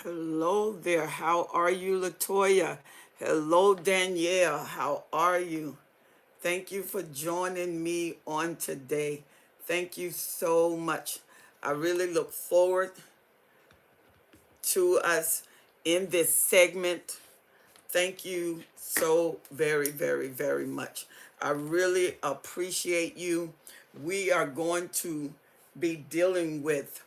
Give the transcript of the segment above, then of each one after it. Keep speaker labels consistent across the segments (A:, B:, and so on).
A: Hello there. How are you, Latoya? Hello, Danielle. How are you? Thank you for joining me on today. Thank you so much. I really look forward to us in this segment. Thank you so very, very, very much. I really appreciate you. We are going to be dealing with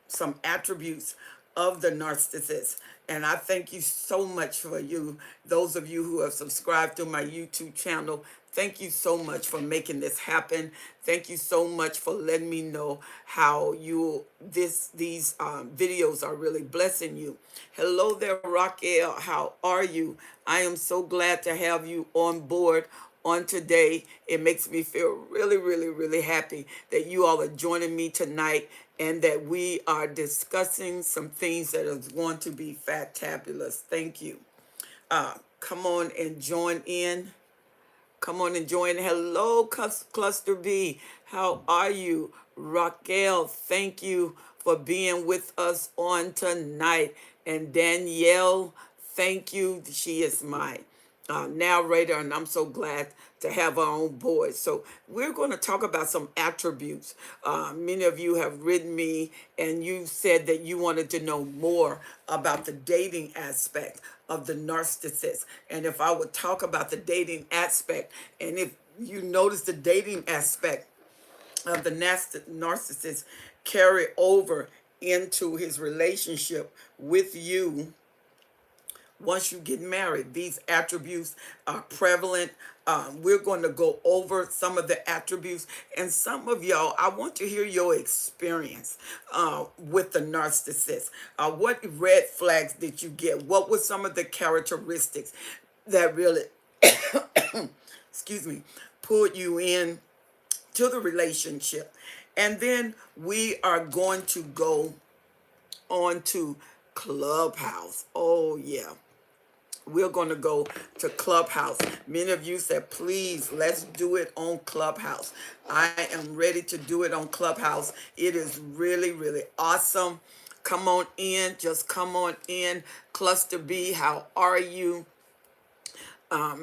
A: some attributes of the narcissist. And I thank you so much for you, those of you who have subscribed to my YouTube channel. Thank you so much for making this happen. Thank you so much for letting me know how these videos are really blessing you. Hello there, Raquel. How are you? I am so glad to have you on board on today. It makes me feel really, really, really happy that you all are joining me tonight and that we are discussing some things that are going to be fantabulous. Thank you. Come on and join in. Come on and join. Hello, Cluster B. How are you? Raquel, thank you for being with us on tonight. And Danielle, thank you. She is my narrator, and I'm so glad to have her on board. So we're going to talk about some attributes. Many of you have written me, and you said that you wanted to know more about the dating aspect of the narcissist. And if I would talk about the dating aspect, and if you notice the dating aspect of the narcissist carry over into his relationship with you once you get married. These attributes are prevalent. We're going to go over some of the attributes, and some of y'all, I want to hear your experience with the narcissist. What red flags did you get? What were some of the characteristics that really, excuse me, pulled you in to the relationship? And then we are going to go on to Clubhouse. Oh yeah, we're going to go to Clubhouse. Many of you said, please, let's do it on Clubhouse. I am ready to do it on Clubhouse. It is really, really awesome. Come on in. Just come on in. Cluster B, how are you?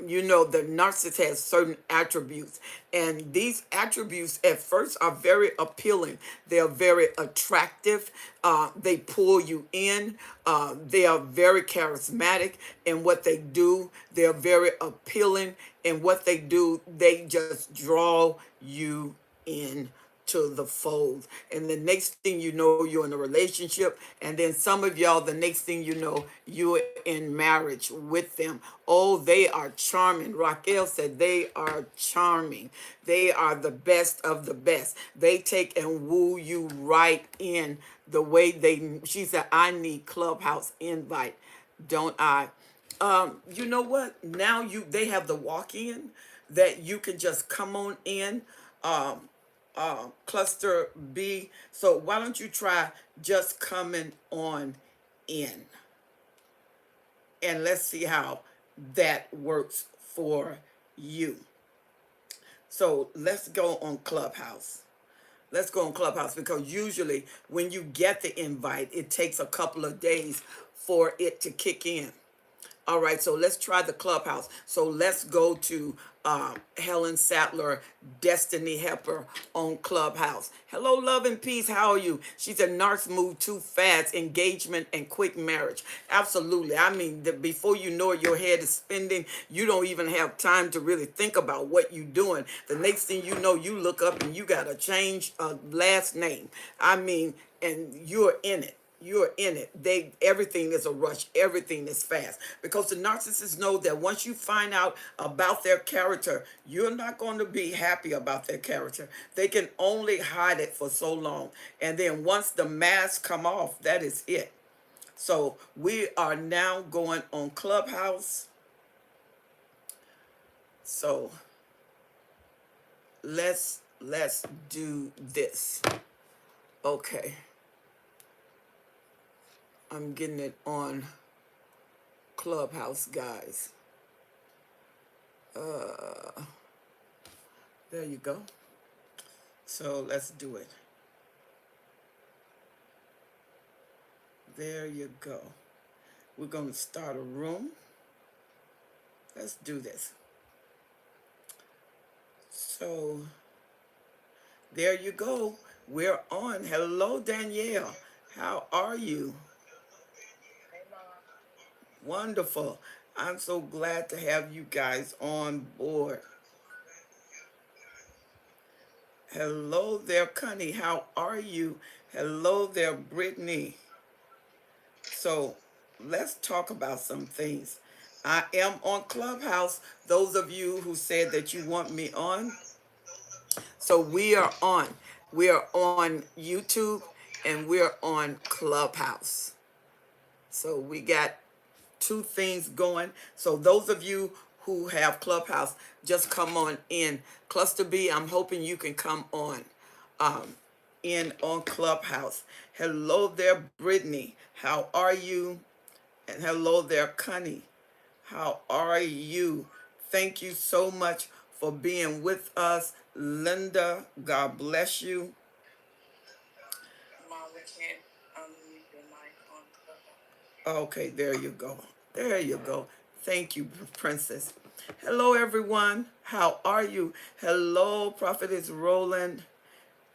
A: You know, the narcissist has certain attributes, and these attributes at first are very appealing. They are very attractive. They pull you in. They are very charismatic in what they do. They are very appealing in what they do. They just draw you in to the fold. And the next thing you know, you're in a relationship. And then some of y'all, the next thing you know, you're in marriage with them. Oh, they are charming. Raquel said they are charming. They are the best of the best. They take and woo you right in the way she said, I need Clubhouse invite, don't I? You know what? Now they have the walk-in that you can just come on in. Cluster B. So why don't you try just coming on in, and let's see how that works for you. So let's go on Clubhouse. Let's go on Clubhouse, because usually when you get the invite, it takes a couple of days for it to kick in. All right, so let's try the Clubhouse. So let's go to Helen Sattler, Destiny Hepper on Clubhouse. Hello, love and peace. How are you? She said, Narcs move too fast, engagement and quick marriage. Absolutely. I mean, before you know it, your head is spinning. You don't even have time to really think about what you're doing. The next thing you know, you look up and you got to change a last name. I mean, and you're in it. You're in it. Everything is a rush. Everything is fast, because the narcissists know that once you find out about their character, you're not going to be happy about their character. They can only hide it for so long, and then once the mask come off, that is it. So we are now going on Clubhouse. So let's do this. Okay. I'm getting it on Clubhouse, guys. There you go. So let's do it. There you go. We're going to start a room. Let's do this. So, there you go. We're on. Hello, Danielle. How are you? Wonderful. I'm so glad to have you guys on board. Hello there, Connie. How are you? Hello there, Brittany. So let's talk about some things. I am on Clubhouse. Those of you who said that you want me on, so we are on. We are on YouTube and we're on Clubhouse. So we got two things going. So those of you who have Clubhouse, just come on in. Cluster B, I'm hoping you can come on in on Clubhouse. Hello there, Brittany. How are you? And hello there, Connie. How are you? Thank you so much for being with us. Linda, God bless you. Okay, there you go. There you go. Thank you, Princess. Hello, everyone. How are you? Hello, Prophetess Roland.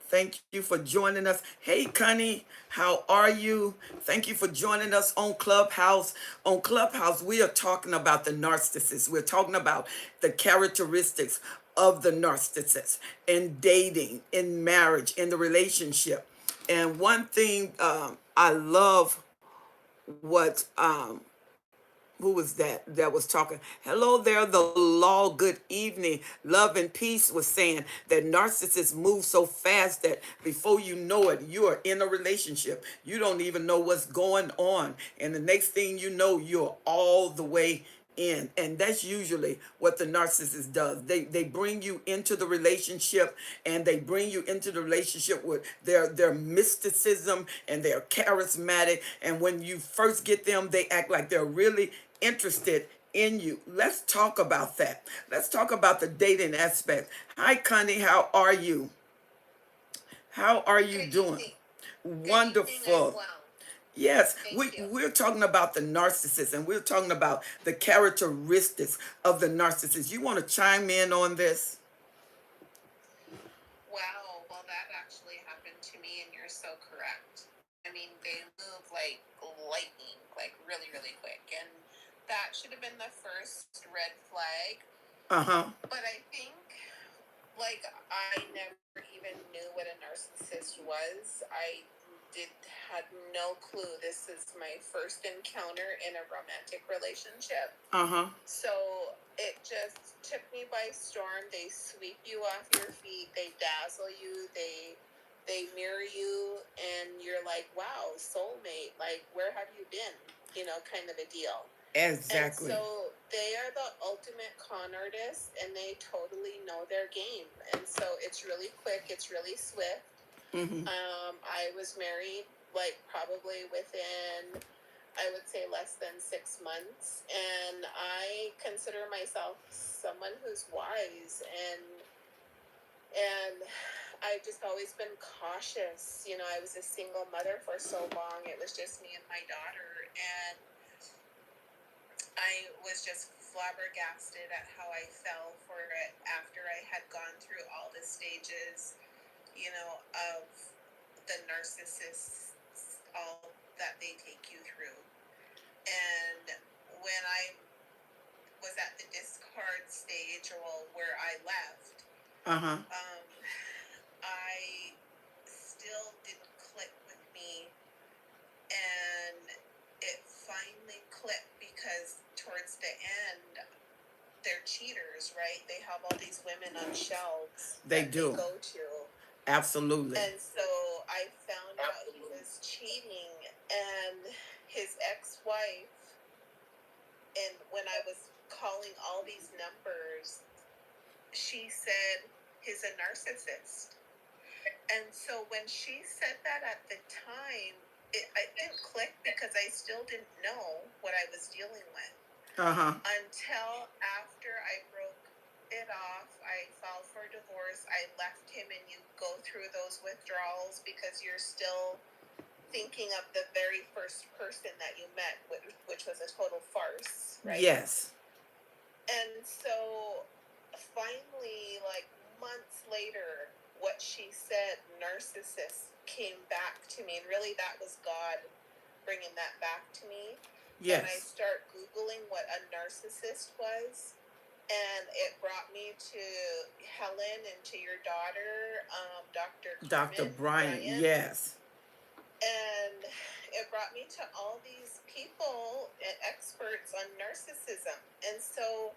A: Thank you for joining us. Hey, Connie, how are you? Thank you for joining us on Clubhouse. On Clubhouse, we are talking about the narcissist. We're talking about the characteristics of the narcissist in dating, in marriage, in the relationship. And one thing I love what who was that was talking? Hello there, the law. Good evening. Love and peace was saying that narcissists move so fast that before you know it, you are in a relationship. You don't even know what's going on. And the next thing you know, you're all the way in. And that's usually what the narcissist does. They bring you into the relationship, and they bring you into the relationship with their mysticism, and they're charismatic. And when you first get them, they act like they're really interested in you. Let's talk about that. Let's talk about the dating aspect. Hi, Connie. How are you? How are you doing? Wonderful. Yes, we're talking about the narcissist, and we're talking about the characteristics of the narcissist. You want to chime in on this? Uh-huh. Uh-huh. Exactly. Mm-hmm. Uh-huh. They do. Absolutely. Uh-huh.
B: thinking of the very first person that you met, which was a total farce, right?
A: Yes.
B: And so finally, like months later, what she said, narcissist, came back to me. And really, that was God bringing that back to me.
A: Yes.
B: And I start Googling what a narcissist was. And it brought me to Helen and to your daughter,
A: Dr. Bryant. Yes.
B: And it brought me to all these people and experts on narcissism. And so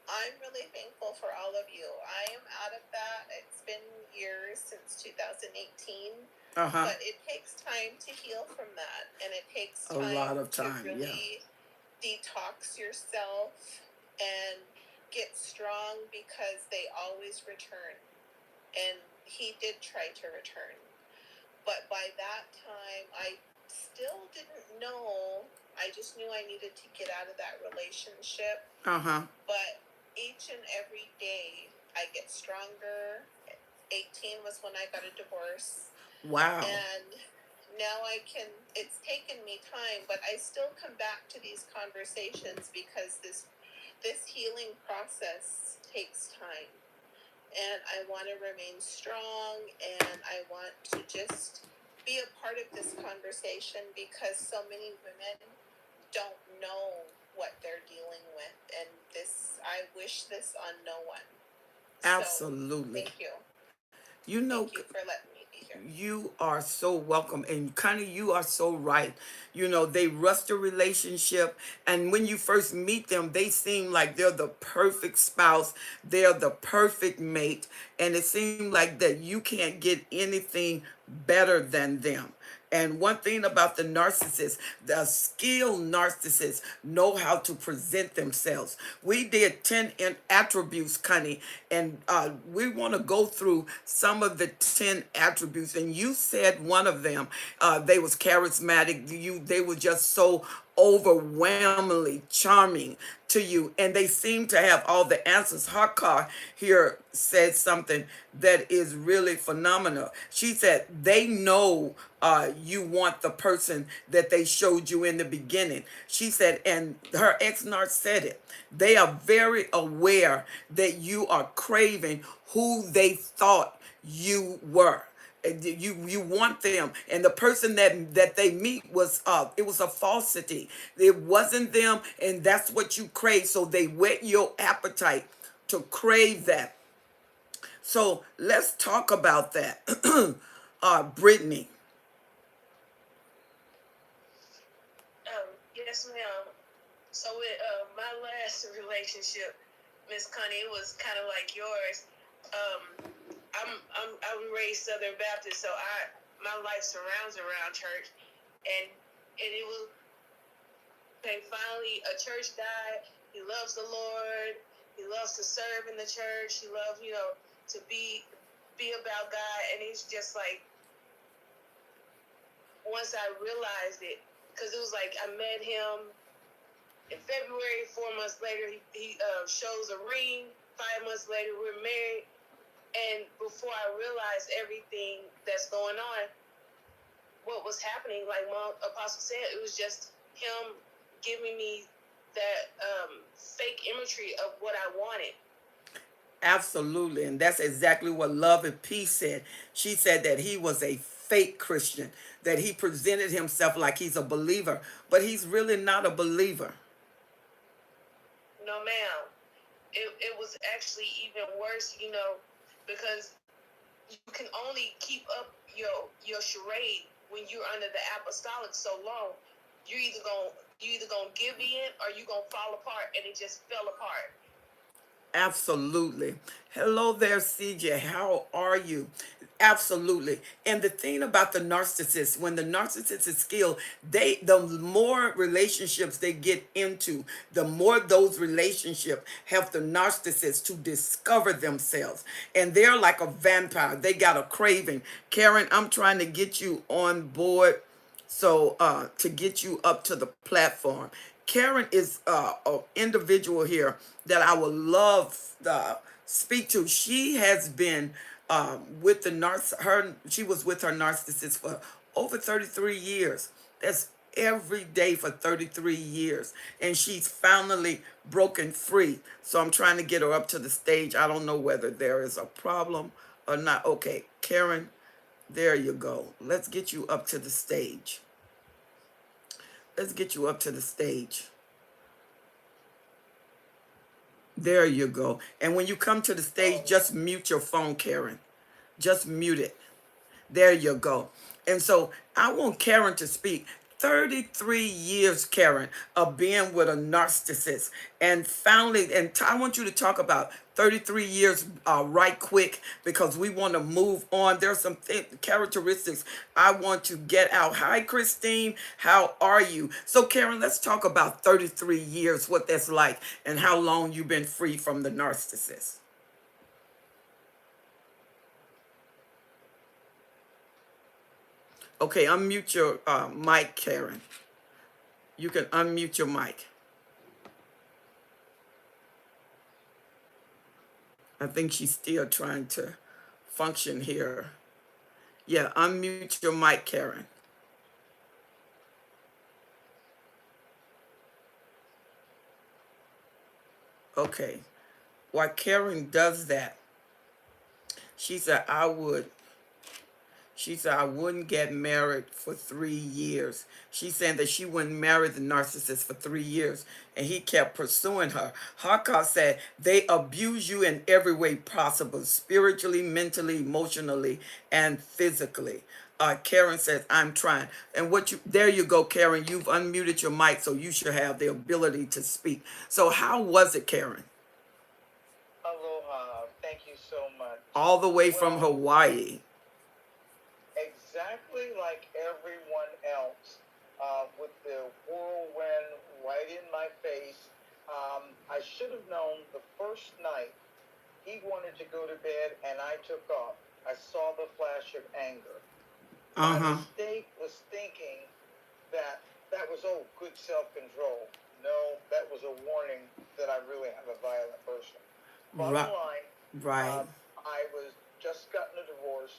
B: I'm really thankful for all of you. I am out of that. It's been years since 2018. But it takes time to heal from that. And it takes time,
A: a lot of time
B: to really detox yourself and get strong, because they always return. And he did try to return. But by that time, I still didn't know. I just knew I needed to get out of that relationship. But each and every day, I get stronger. 18 was when I got a divorce.
A: Wow.
B: And now it's taken me time, but I still come back to these conversations because this healing process takes time. And I want to remain strong, and I want to just be a part of this conversation, because so many women don't know what they're dealing with, and I wish this on no one.
A: Absolutely.
B: So, thank you.
A: You know,
B: thank you for letting me be here.
A: You are so welcome. And Connie, you are so right. You know, they rush the relationship. And when you first meet them, they seem like they're the perfect spouse. They're the perfect mate. And it seems like that you can't get anything better than them. And one thing about the narcissist, the skilled narcissists know how to present themselves. We did 10 attributes, Connie, and we want to go through some of the 10 attributes. And you said one of them, they was charismatic. They were just so overwhelmingly charming to you, and they seem to have all the answers. Hakar here said something that is really phenomenal. She said they know you want the person that they showed you in the beginning. She said, and her ex-narc said it, they are very aware that you are craving who they thought you were. You want them, and the person that they meet was it was a falsity. It wasn't them, and that's what you crave. So they whet your appetite to crave that. So let's talk about that. Brittany.
C: Yes, ma'am. So with my last relationship, Miss Connie, it was kind of like yours. I'm raised Southern Baptist, so my life surrounds around church, and it was, and finally a church guy. He loves the Lord. He loves to serve in the church. He loves, to be about God, and it's just like, once I realized it, because it was like I met him in February. 4 months later, he shows a ring. 5 months later, we're married. And before I realized everything that's going on, what was happening, like Mom Apostle said, it was just him giving me that fake imagery of what I wanted.
A: Absolutely. And that's exactly what Love and Peace said. She said that he was a fake Christian, that he presented himself like he's a believer, but he's really not a believer.
C: No, ma'am. It was actually even worse, because you can only keep up your charade when you're under the apostolic so long. You either gonna give in, or you gonna fall apart, and it just fell apart.
A: Absolutely. Hello there, CJ. How are you? Absolutely. And the thing about the narcissist, when the narcissist is skilled, the more relationships they get into, the more those relationships help the narcissist to discover themselves. And they're like a vampire. They got a craving. Karen, I'm trying to get you on board. So to get you up to the platform. Karen is an individual here that I would love to speak to. She has been with she was with her narcissist for over 33 years. That's every day for 33 years. And she's finally broken free. So I'm trying to get her up to the stage. I don't know whether there is a problem or not. Okay, Karen, there you go. Let's get you up to the stage. Let's get you up to the stage. There you go. And when you come to the stage, just mute your phone, Karen. Just mute it. There you go. And so I want Karen to speak. 33 years, Karen, of being with a narcissist. And finally, and I want you to talk about 33 years right quick because we want to move on. There's some characteristics I want to get out. Hi, Christine. How are you? So, Karen, let's talk about 33 years, what that's like, and how long you've been free from the narcissist. Okay, unmute your mic, Karen. You can unmute your mic. I think she's still trying to function here. Yeah, unmute your mic, Karen. Okay. While Karen does that, she said, She said, I wouldn't get married for 3 years. She's saying that she wouldn't marry the narcissist for 3 years, and he kept pursuing her. Haka said, they abuse you in every way possible, spiritually, mentally, emotionally, and physically. Karen says, I'm trying. And there you go, Karen. You've unmuted your mic, so you should have the ability to speak. So how was it, Karen?
D: Aloha. Thank you so much.
A: All the way from Hawaii.
D: Exactly like everyone else, with the whirlwind right in my face. I should have known the first night he wanted to go to bed and I took off. I saw the flash of anger. My mistake was thinking that was, good self-control. No, that was a warning that I really am a violent person. Bottom line, I was just gotten a divorce.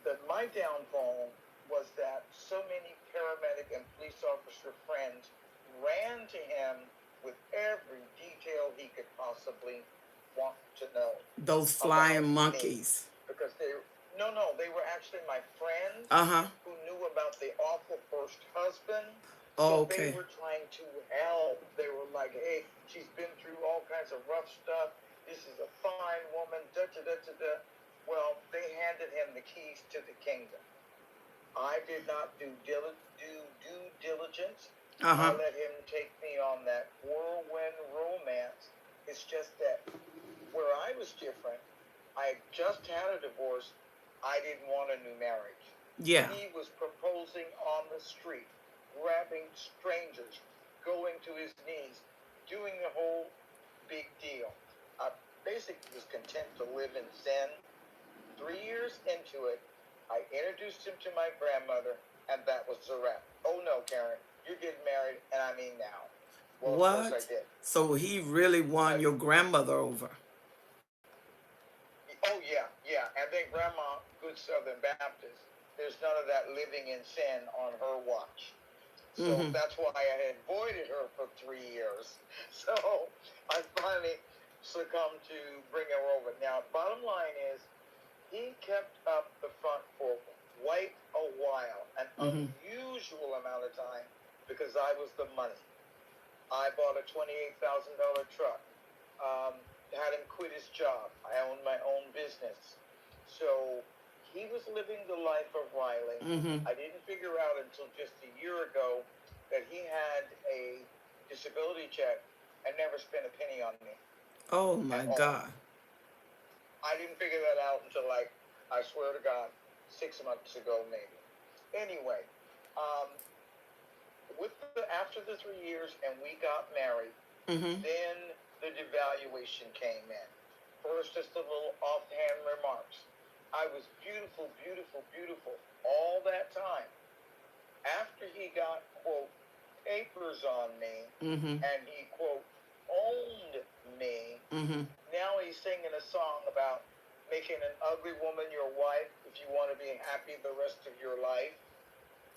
D: That my downfall was that so many paramedic and police officer friends ran to him with every detail he could possibly want to know.
A: Those flying monkeys.
D: Because they were actually my friends who knew about the awful first husband. So they were trying to help. They were like, hey, she's been through all kinds of rough stuff. This is a fine woman, da-da-da-da-da. Well, they handed him the keys to the kingdom. I did not do due diligence. I let him take me on that whirlwind romance. It's just that where I was different, I had just had a divorce. I didn't want a new marriage.
A: Yeah.
D: He was proposing on the street, grabbing strangers, going to his knees, doing the whole big deal. I basically was content to live in sin. 3 years into it, I introduced him to my grandmother, and that was the wrap. Oh no, Karen, you're getting married, and I mean now. Well,
A: what?
D: Of course I did.
A: So he really won your grandmother over.
D: Oh yeah. And then Grandma, good Southern Baptist, there's none of that living in sin on her watch. So that's why I had avoided her for 3 years. So I finally succumbed to bring her over. Now, bottom line is, he kept up the front for quite a while, an unusual amount of time, because I was the money. I bought a $28,000 truck, had him quit his job. I owned my own business. So he was living the life of Riley. I didn't figure out until just a year ago that he had a disability check and never spent a penny on me.
A: Oh my God.
D: I didn't figure that out until, I swear to God, 6 months ago, maybe. Anyway, after the 3 years and we got married, then the devaluation came in. First, just a little offhand remarks. I was beautiful, beautiful, beautiful all that time. After he got, quote, papers on me, and he, quote, owned me, now he's singing a song about making an ugly woman your wife if you want to be happy the rest of your life.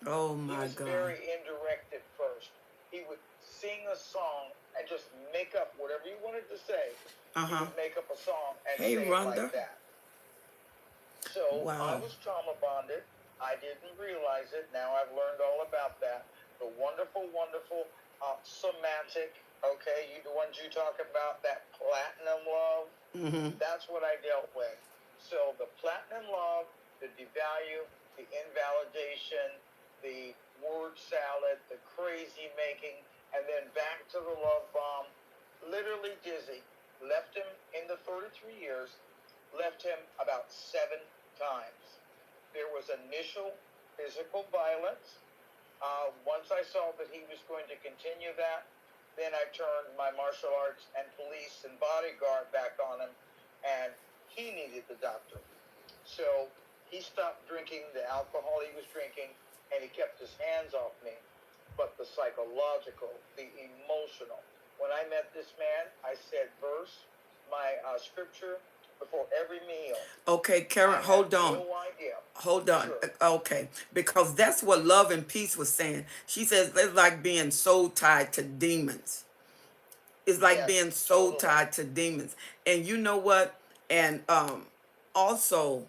A: Oh
D: He
A: my
D: was
A: God.
D: very indirect at first. He would sing a song and just make up whatever you wanted to say. He
A: Uh-huh.
D: would make up a song and
A: Hey,
D: say it
A: Rhonda.
D: like that. So I
A: Wow.
D: was trauma bonded. I didn't realize it. Now I've learned all about that. The wonderful, wonderful somatic. Okay, the ones you talk about, that platinum love.
A: Mm-hmm.
D: That's what I dealt with. So the platinum love, the devalue, the invalidation, the word salad, the crazy making, and then back to the love bomb. Literally dizzy. Left him in the 33 years, left him about 7 times. There was initial physical violence. Once I saw that he was going to continue that, then I turned my martial arts and police and bodyguard back on him, and he needed the doctor. So he stopped drinking the alcohol he was drinking, and he kept his hands off me. But the psychological, the emotional. When I met this man, I said verse, my scripture before every meal.
A: Okay, Karen,
D: I had
A: hold on.
D: no idea.
A: Hold on.
D: Sure.
A: Okay. Because that's what Love and Peace was saying. She says it's like being soul tied to demons. It's like
D: Yes,
A: being soul
D: totally.
A: tied to demons. And you know what? And also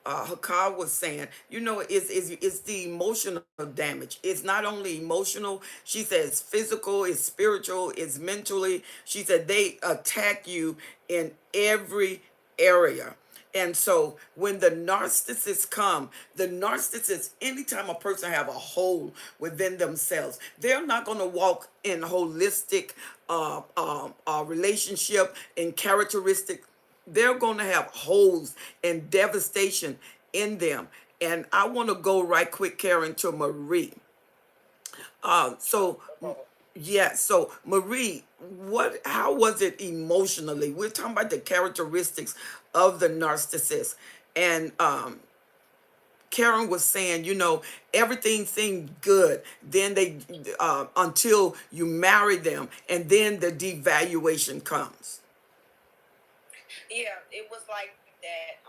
A: Hakar was saying, it's the emotional damage. It's not only emotional. She says physical, it's spiritual, it's mentally. She said they attack you in every area. And so when the narcissists come, the narcissists, anytime a person have a hole within themselves, they're not going to walk in holistic relationship and characteristic. They're going to have holes and devastation in them. And I want to go right quick, Karen, to Marie.
D: Sure,
A: So
D: no problem.
A: yeah, so Marie, how was it emotionally? We're talking about the characteristics of the narcissist. And Karen was saying, everything seemed good. Then until you marry them, and then the devaluation comes.
C: Yeah, it was like that.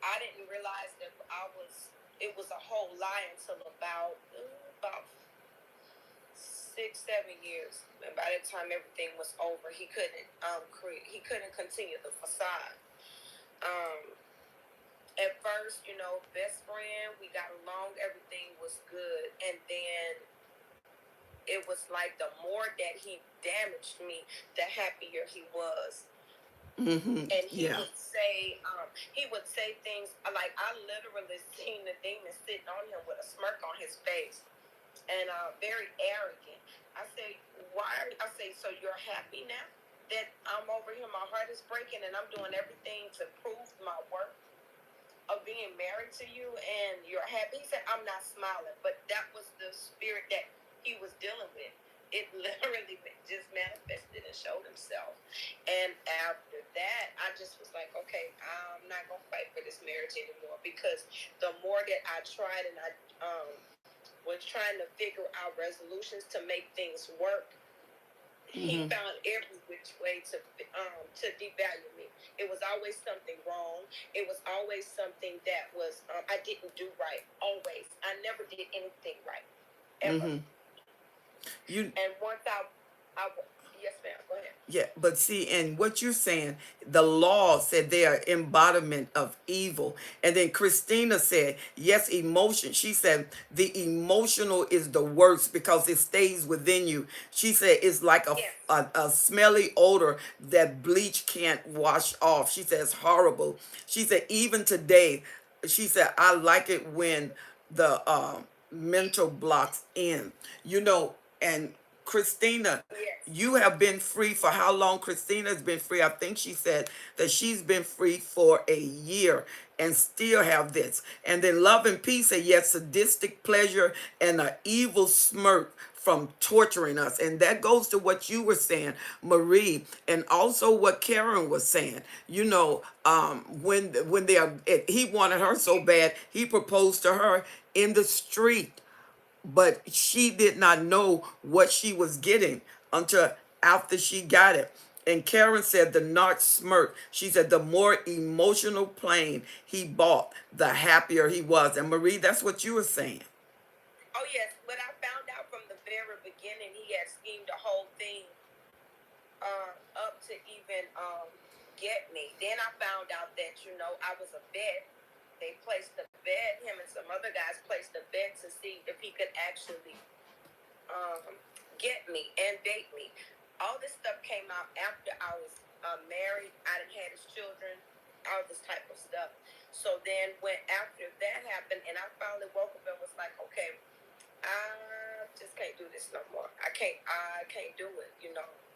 C: I didn't realize that it was a whole lie until about 6, 7 years. And by the time everything was over, he couldn't continue the facade. Um, at first, best friend, we got along, everything was good, and then it was like the more that he damaged me, the happier he was.
A: Mm-hmm.
C: And
A: Yeah.
C: he would say things like, I literally seen the demon sitting on him with a smirk on his face, and very arrogant. I say, so you're happy now that I'm over here, my heart is breaking, and I'm doing everything to prove my worth of being married to you, and you're happy? He said, I'm not smiling. But that was the spirit that he was dealing with. It literally just manifested and showed himself. And after that, I just was like, okay, I'm not going to fight for this marriage anymore, because the more that I tried, and I was trying to figure out resolutions to make things work, he found every which way to devalue me. It was always something wrong. It was always something that was I didn't do right. Always, I never did anything right, ever.
A: Mm-hmm. You
C: And once I yes, ma'am. Go ahead.
A: Yeah, but see, and what you're saying, the law said they are embodiment of evil. And then Christina said, yes, emotion. She said the emotional is the worst because it stays within you. She said it's like
C: Yes.
A: a smelly odor that bleach can't wash off. She says horrible. She said even today, she said I like it when the mental blocks in, and Christina,
C: Yes.
A: you have been free for how long? Christina has been free. I think she said that she's been free for a year and still have this. And then Love and Peace said, yes, sadistic pleasure and an evil smirk from torturing us. And that goes to what you were saying, Marie, and also what Karen was saying. When he wanted her so bad, he proposed to her in the street, but she did not know what she was getting until after she got it. And Karen said the narc smirk. She said the more emotional plane he bought, the happier he was. And Marie, that's what you were saying.
B: Oh yes, but I found out from the very beginning he had schemed the whole thing up to even get me. Then I found out that I was a vet. They placed a bet. Him and some other guys placed a bet to see if he could actually get me and date me. All this stuff came out after I was married. I done had his children. All this type of stuff. So then when after that happened, and I finally woke up and was like, okay, I just can't do this no more. I can't do it.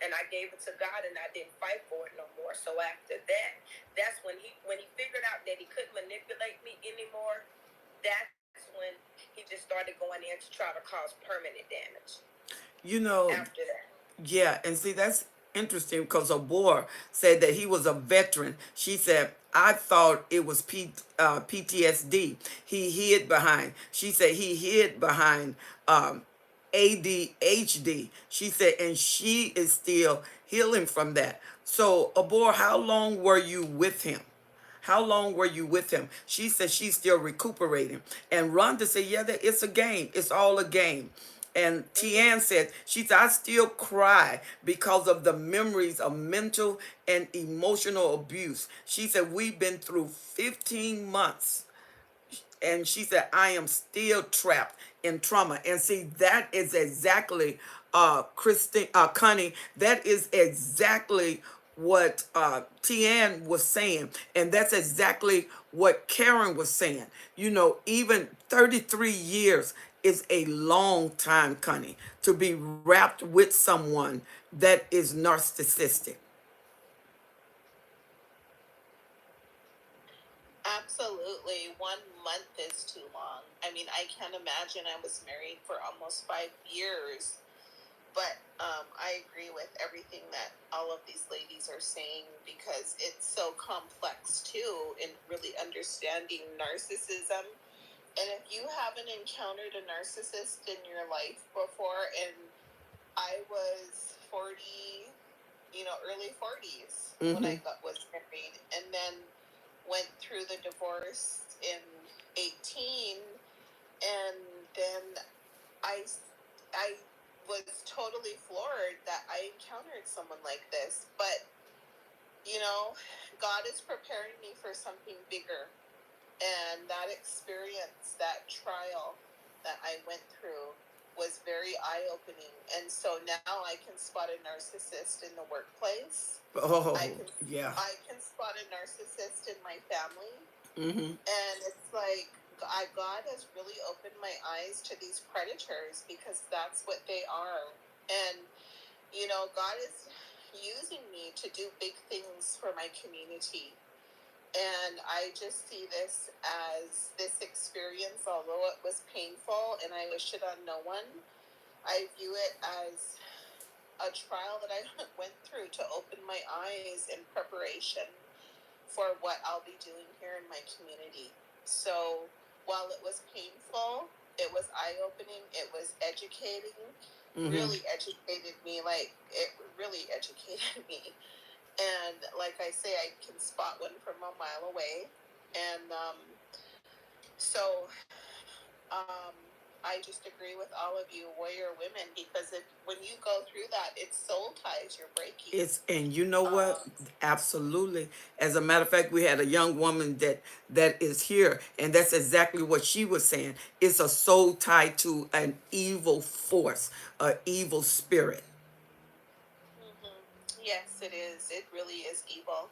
B: And I gave it to God and I didn't fight for it no more. So after that, that's when he figured out that he couldn't manipulate me anymore, that's when he just started going in to try to cause permanent damage
A: You know,
B: after that.
A: yeah, and see, that's interesting because Obor said that he was a veteran. She said, I thought it was PTSD. He hid behind. She said he hid behind ADHD. She said, and she is still healing from that. So, Obor, how long were you with him? How long were you with him? She said she's still recuperating. And Rhonda said, yeah, that it's a game. It's all a game. And Tian said, she said, I still cry because of the memories of mental and emotional abuse. She said, we've been through 15 months. And she said, I am still trapped in trauma. And see, that is exactly, Connie, that is exactly what Tian was saying. And that's exactly what Karen was saying. Even 33 years is a long time, Connie, to be wrapped with someone that is narcissistic.
B: Absolutely. 1 month is too long. I mean, I can't imagine. I was married for almost 5 years. But I agree with everything that all of these ladies are saying because it's so complex too in really understanding narcissism. And if you haven't encountered a narcissist in your life before, and I was 40, early 40s when
A: Mm-hmm.
B: I was married, and then went through the divorce in 18, and then I I was totally floored that I encountered someone like this. But God is preparing me for something bigger, and that experience, that trial that I went through was very eye-opening. And so now I can spot a narcissist in the workplace.
A: Oh,
B: I can
A: yeah.
B: I can spot a narcissist in my family.
A: Mm-hmm.
B: And it's like God has really opened my eyes to these predators because that's what they are. And God is using me to do big things for my community. And I just see this as this experience, although it was painful and I wish it on no one, I view it as a trial that I went through to open my eyes in preparation for what I'll be doing here in my community. So while it was painful, it was eye-opening, it was educating,
A: Mm-hmm.
B: really educated me, like it really educated me. And like I say, I can spot one from a mile away. And so um, I just agree with all of you warrior women because when you go through that, it's soul ties you're breaking.
A: And you know what?
B: Um,
A: Absolutely. As a matter of fact, we had a young woman that is here, and that's exactly what she was saying. It's a soul tied to an evil force, an evil spirit.
B: yes, it is. It really is evil.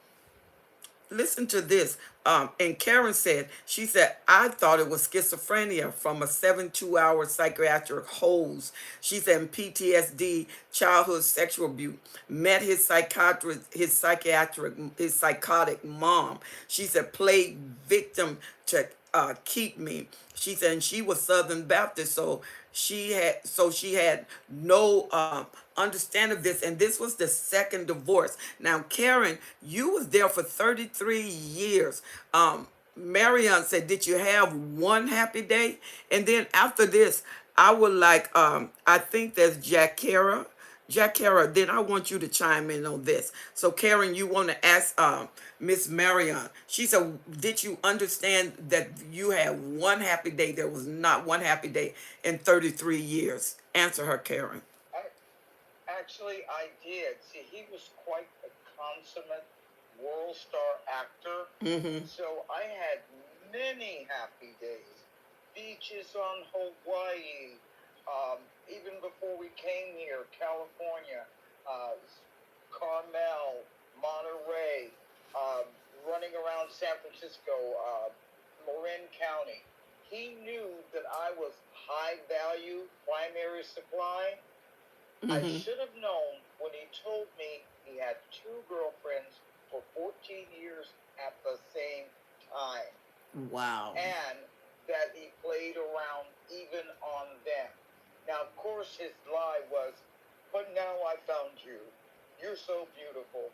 A: Listen to this. And Karen said, she said, I thought it was schizophrenia from a 72-hour psychiatric hose. She said, PTSD, childhood sexual abuse, met his psychiatrist, his psychotic mom. She said, played victim to keep me. She said, and she was Southern Baptist, so she had no understanding of this, and this was the second divorce. Now, Karen, you was there for 33 years. Marion said, did you have one happy day? And then after this, I would like, I think there's Jackera. Jack Kara, then I want you to chime in on this. So, Karen, you want to ask Miss Marion. She said, did you understand that you had one happy day? There was not one happy day in 33 years. Answer her, Karen.
D: Actually, I did. See, he was quite a consummate world star actor.
A: Mm-hmm.
D: So I had many happy days. Beaches on Hawaii. Even before we came here, California, Carmel, Monterey, um, running around San Francisco, Marin County. He knew that I was high value primary supply. I
A: Mm-hmm.
D: should have known when he told me he had two girlfriends for 14 years at the same time,
A: Wow.
D: and that he played around even on them. Now, of course, his lie was, but now I found you. You're so beautiful.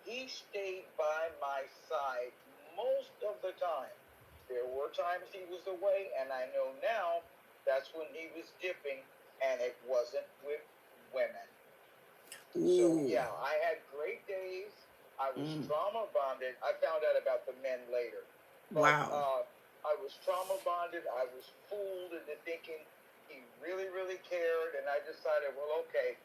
D: He stayed by my side most of the time. There were times he was away, and I know now that's when he was dipping, and it wasn't with women. So
A: Ooh.
D: yeah, I had great days. I was
A: Mm.
D: trauma bonded. I found out about the men later, but
A: Wow.
D: I was trauma bonded. I was fooled into thinking he really, really cared, and I decided, well, okay.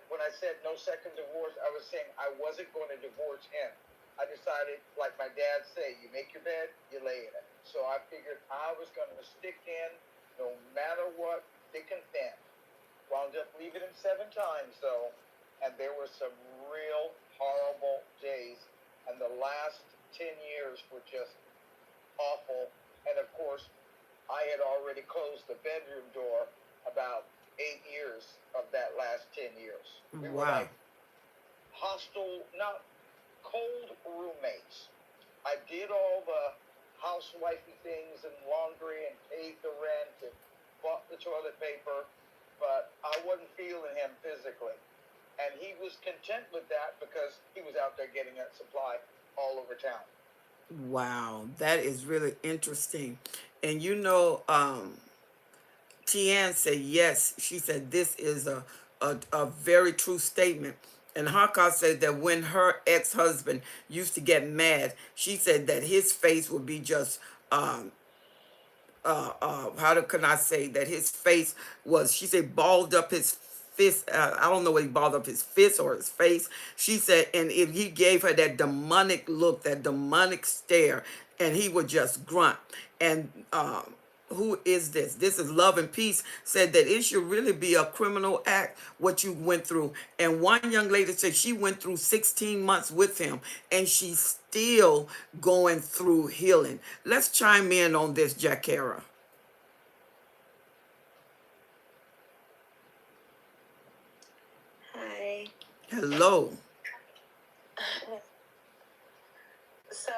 D: When I said no second divorce, I was saying I wasn't going to divorce him. I decided, like my dad say, you make your bed, you lay in it. So I figured I was going to stick in no matter what, thick and thin. Wound up leaving him 7 times, though, and there were some real horrible days. And the last 10 years were just awful. And of course, I had already closed the bedroom door about 8 years of that last 10 years. We were
A: Wow.
D: like hostile, not cold roommates. I did all the housewifey things and laundry and paid the rent and bought the toilet paper, but I wasn't feeling him physically. And he was content with that because he was out there getting that supply all over town.
A: Wow. That is really interesting. And Tian said yes. She said this is a very true statement. And Haka said that when her ex-husband used to get mad, she said that his face would be just um, can I say that his face was, she said, balled up his fist. I don't know what he balled up his fist or his face. She said, and if he gave her that demonic look, that demonic stare, and he would just grunt. And who is this? This is Love and Peace, said that it should really be a criminal act what you went through. And one young lady said she went through 16 months with him and she's still going through healing. Let's chime in on this, Jackera.
B: Hi.
A: Hello.
B: So,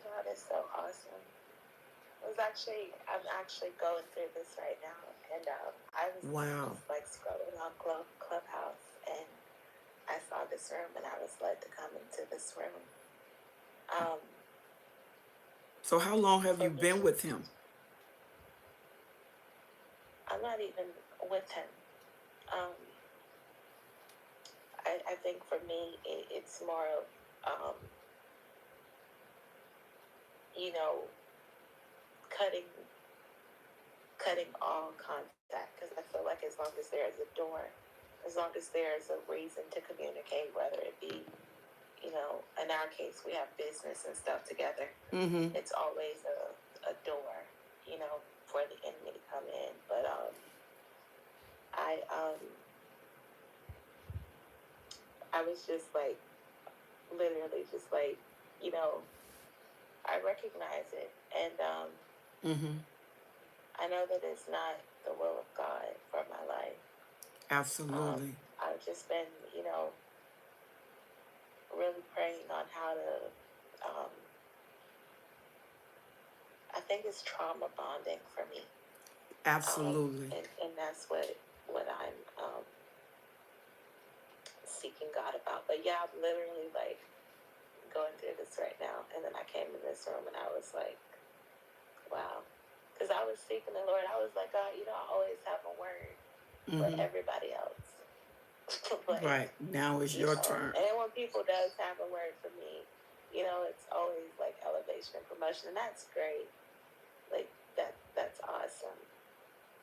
B: God is so awesome. I'm actually going through this right now, and I was
A: Wow.
B: just like scrolling on Clubhouse, and I saw this room, and I was led to come into this room.
A: So how long have
B: For
A: you
B: me,
A: been with him?
B: I'm not even with him. I think for me, it's more of, you know, cutting all contact, because I feel like as long as there's a door, as long as there's a reason to communicate, whether it be, in our case, we have business and stuff together.
A: Mm-hmm.
B: It's always a door, for the enemy to come in. But I was just like, literally just like, I recognize it, and
A: Mm-hmm.
B: I know that it's not the will of God for my life.
A: Absolutely.
B: I've just been, really praying on how to, I think it's trauma bonding for me.
A: Absolutely.
B: And that's what I'm seeking God about. But yeah, I'm literally like going through this right now. And then I came in this room and I was like, wow. Because I was
C: was seeking the Lord, I was like, God, you know, I always have a word for everybody else. Like,
A: Right. Now it's
C: you
A: your
C: know,
A: turn.
C: and then when people does have a word for me, you know, it's always like elevation and promotion, and that's great. Like that's awesome.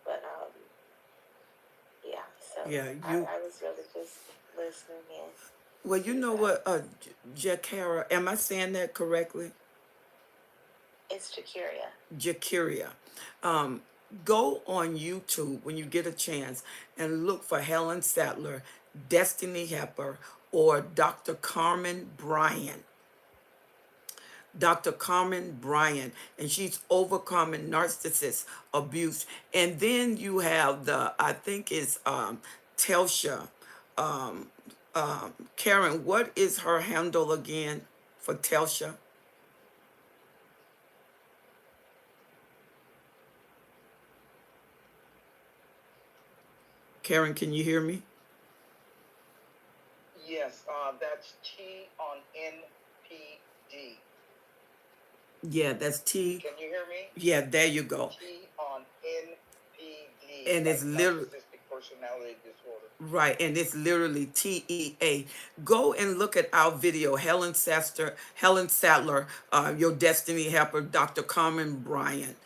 C: But yeah. So
A: Yeah,
C: I was really just listening in.
A: well, you know
C: So
A: what, Jakara, am I saying that correctly?
C: it's Jacuria.
A: Jakiria. Um, Go on YouTube when you get a chance and look for Helen Sattler, Destiny Hepper, or Dr. Carmen Bryan. Dr. Carmen Bryan, and she's overcoming narcissist abuse. And then you have I think it's Telsha. Karen, what is her handle again for Telsha? Karen, can you hear me?
D: Yes, that's T on NPD.
A: Yeah, that's T.
D: Can you hear me?
A: Yeah, there you go.
D: T on NPD,
A: And
D: like
A: it's literally
D: narcissistic personality disorder.
A: right, and it's literally TEA. Go and look at our video, Helen Sattler, Your Destiny Helper, Dr. Carmen Bryant,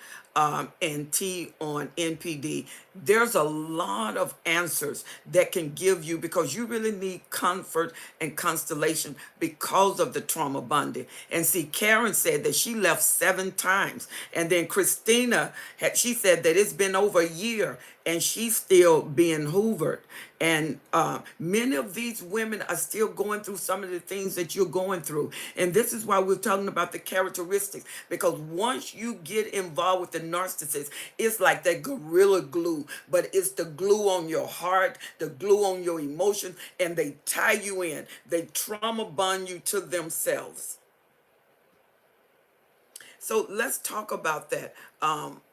A: and T on NPD. There's a lot of answers that can give you because you really need comfort and constellation because of the trauma bonding. And see, Karen said that she left 7 times, and then Christina she said that it's been over a year and she's still being hoovered. And many of these women are still going through some of the things that you're going through. And this is why we're talking about the characteristics. Because once you get involved with the narcissist, it's like that gorilla glue, but it's the glue on your heart, the glue on your emotions, and they tie you in. They trauma bond you to themselves. So let's talk about that.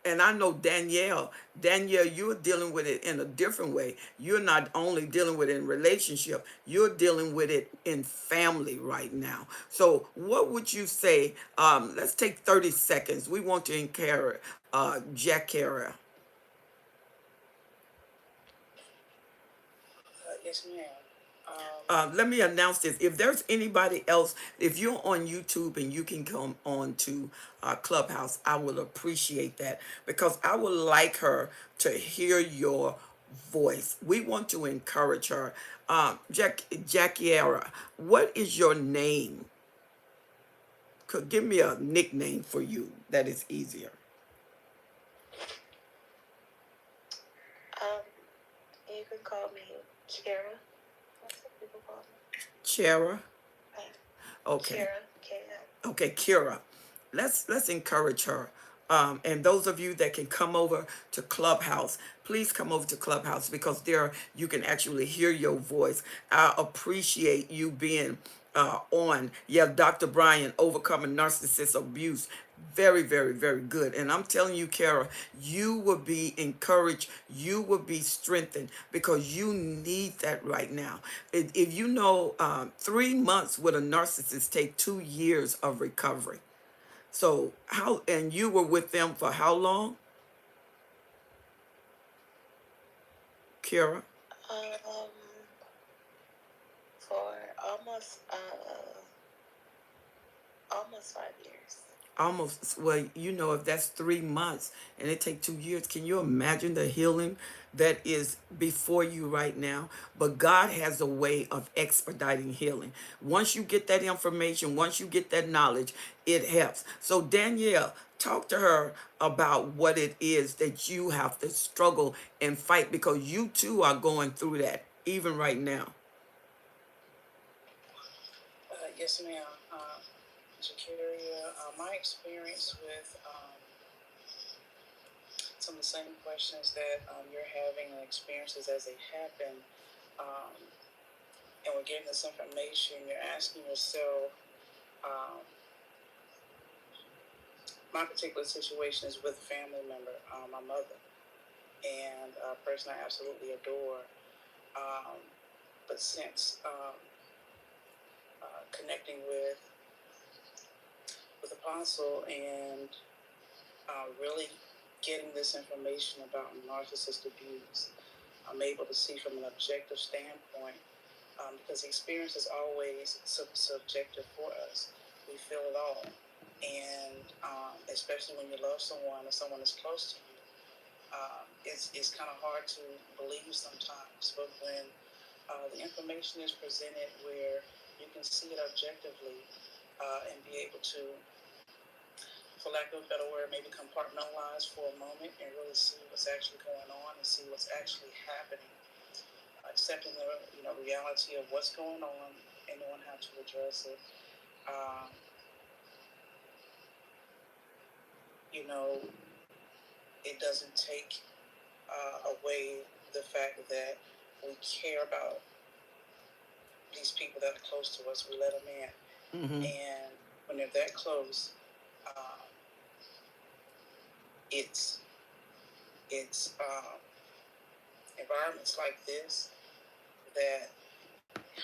A: And I know Danielle, you're dealing with it in a different way. You're not only dealing with it in relationship, you're dealing with it in family right now. So what would you say? Let's take 30 seconds. We want to encourage Jack Kara.
C: Yes, ma'am.
A: Let me announce this. If there's anybody else, if you're on YouTube and you can come on to Clubhouse, I will appreciate that because I would like her to hear your voice. We want to encourage her. Jackiera, what is your name? Could give me a nickname for you that is easier.
C: Um, you can call me Kira. That's what people call me.
A: Chera.
C: Okay.
A: Okay.
C: Kira. K-I.
A: Okay, Kira, let's encourage her. And those of you that can come over to Clubhouse, please come over to Clubhouse because there you can actually hear your voice. I appreciate you being on. Yeah, Dr. Brian, overcoming narcissist abuse. Very, very, very good. And I'm telling you, Kara, you will be encouraged. You will be strengthened because you need that right now. If you know, 3 months with a narcissist take 2 years of recovery. So how, and you were with them for how long, Kara?
C: Um, for almost 5 years.
A: Almost, well, you know, if that's 3 months and it take 2 years, can you imagine the healing that is before you right now? But God has a way of expediting healing. Once you get that information, once you get that knowledge, it helps. So Danielle, talk to her about what it is that you have to struggle and fight because you too are going through that even right now.
C: Yes, ma'am. Jacuria, my experience with some of the same questions that you're having and experiences as they happen, um, and we're getting this information, you're asking yourself, my particular situation is with a family member, my mother, and a person I absolutely adore. But since connecting with Apostle and really
E: getting this information about narcissist abuse, I'm able to see from an objective standpoint, because the experience is always subjective for us. We feel it all. And especially when you love someone or someone is close to you, it's kind of hard to believe sometimes. But when the information is presented where you can see it objectively and be able to, for lack of a better word, maybe compartmentalize for a moment and really see what's actually going on and see what's actually happening, accepting the reality of what's going on and knowing how to address it. It doesn't take away the fact that we care about these people that are close to us. We let them in, and when they're that close, it's environments like this that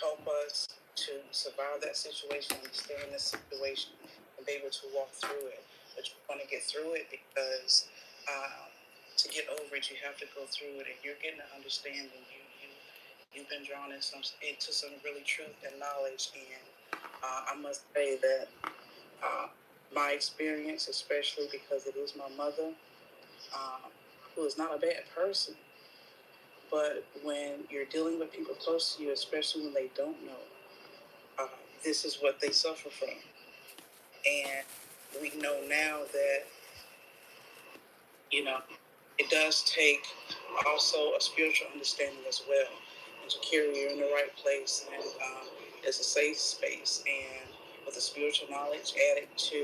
E: help us to survive that situation and stay in this situation and be able to walk through it. But you want to get through it because to get over it, you have to go through it, and you're getting an understanding. You've been drawn into some really truth and knowledge, and I must say that my experience, especially because it is my mother, who is not a bad person, but when you're dealing with people close to you, especially when they don't know, this is what they suffer from. And we know now that, it does take also a spiritual understanding as well, and to carry you in the right place. And it's a safe space, and with the spiritual knowledge added to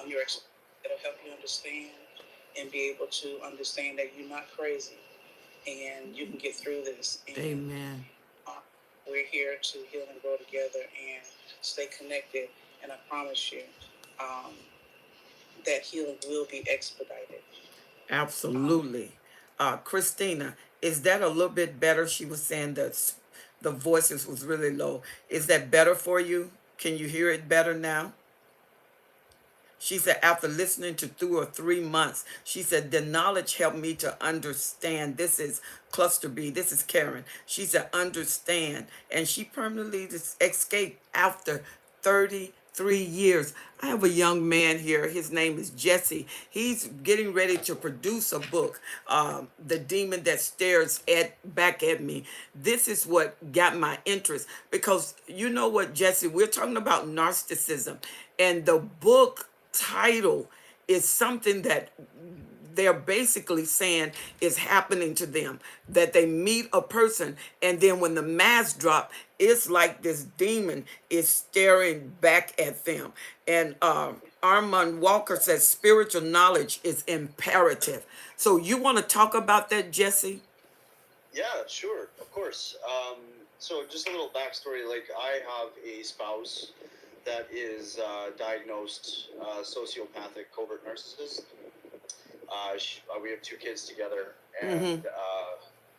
E: your experience, it'll help you understand and be able to understand that you're not crazy and you can get through this. And,
A: amen.
E: We're here to heal and grow together and stay connected. And I promise you that healing will be expedited.
A: Absolutely. Christina, is that a little bit better? She was saying that the voices was really low. Is that better for you? Can you hear it better now? She said, after listening to 2 or 3 months, she said, the knowledge helped me to understand. This is Cluster B. This is Karen. She said, understand. And she permanently escaped after 33 years. I have a young man here. His name is Jesse. He's getting ready to produce a book, The Demon That Stares Back at Me. This is what got my interest because you know what, Jesse, we're talking about narcissism, and the book title is something that they're basically saying is happening to them, that they meet a person and then when the mask drop, it's like this demon is staring back at them. And Armand Walker says spiritual knowledge is imperative. So you want to talk about that, Jesse?
F: Yeah, sure, of course. So just a little backstory, like I have a spouse that is diagnosed sociopathic covert narcissist. We have 2 kids together, and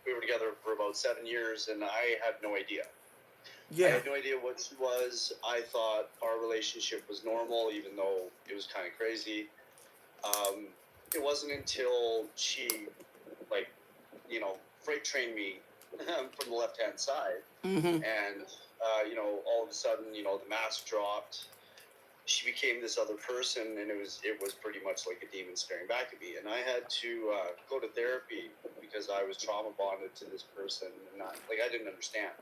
F: we were together for about 7 years, and I had no idea. I had no idea what she was. I thought our relationship was normal, even though it was kind of crazy. It wasn't until she, freight trained me from the left-hand side, and all of a sudden, the mask dropped. She became this other person, and it was pretty much like a demon staring back at me. And I had to go to therapy because I was trauma bonded to this person, and I didn't understand.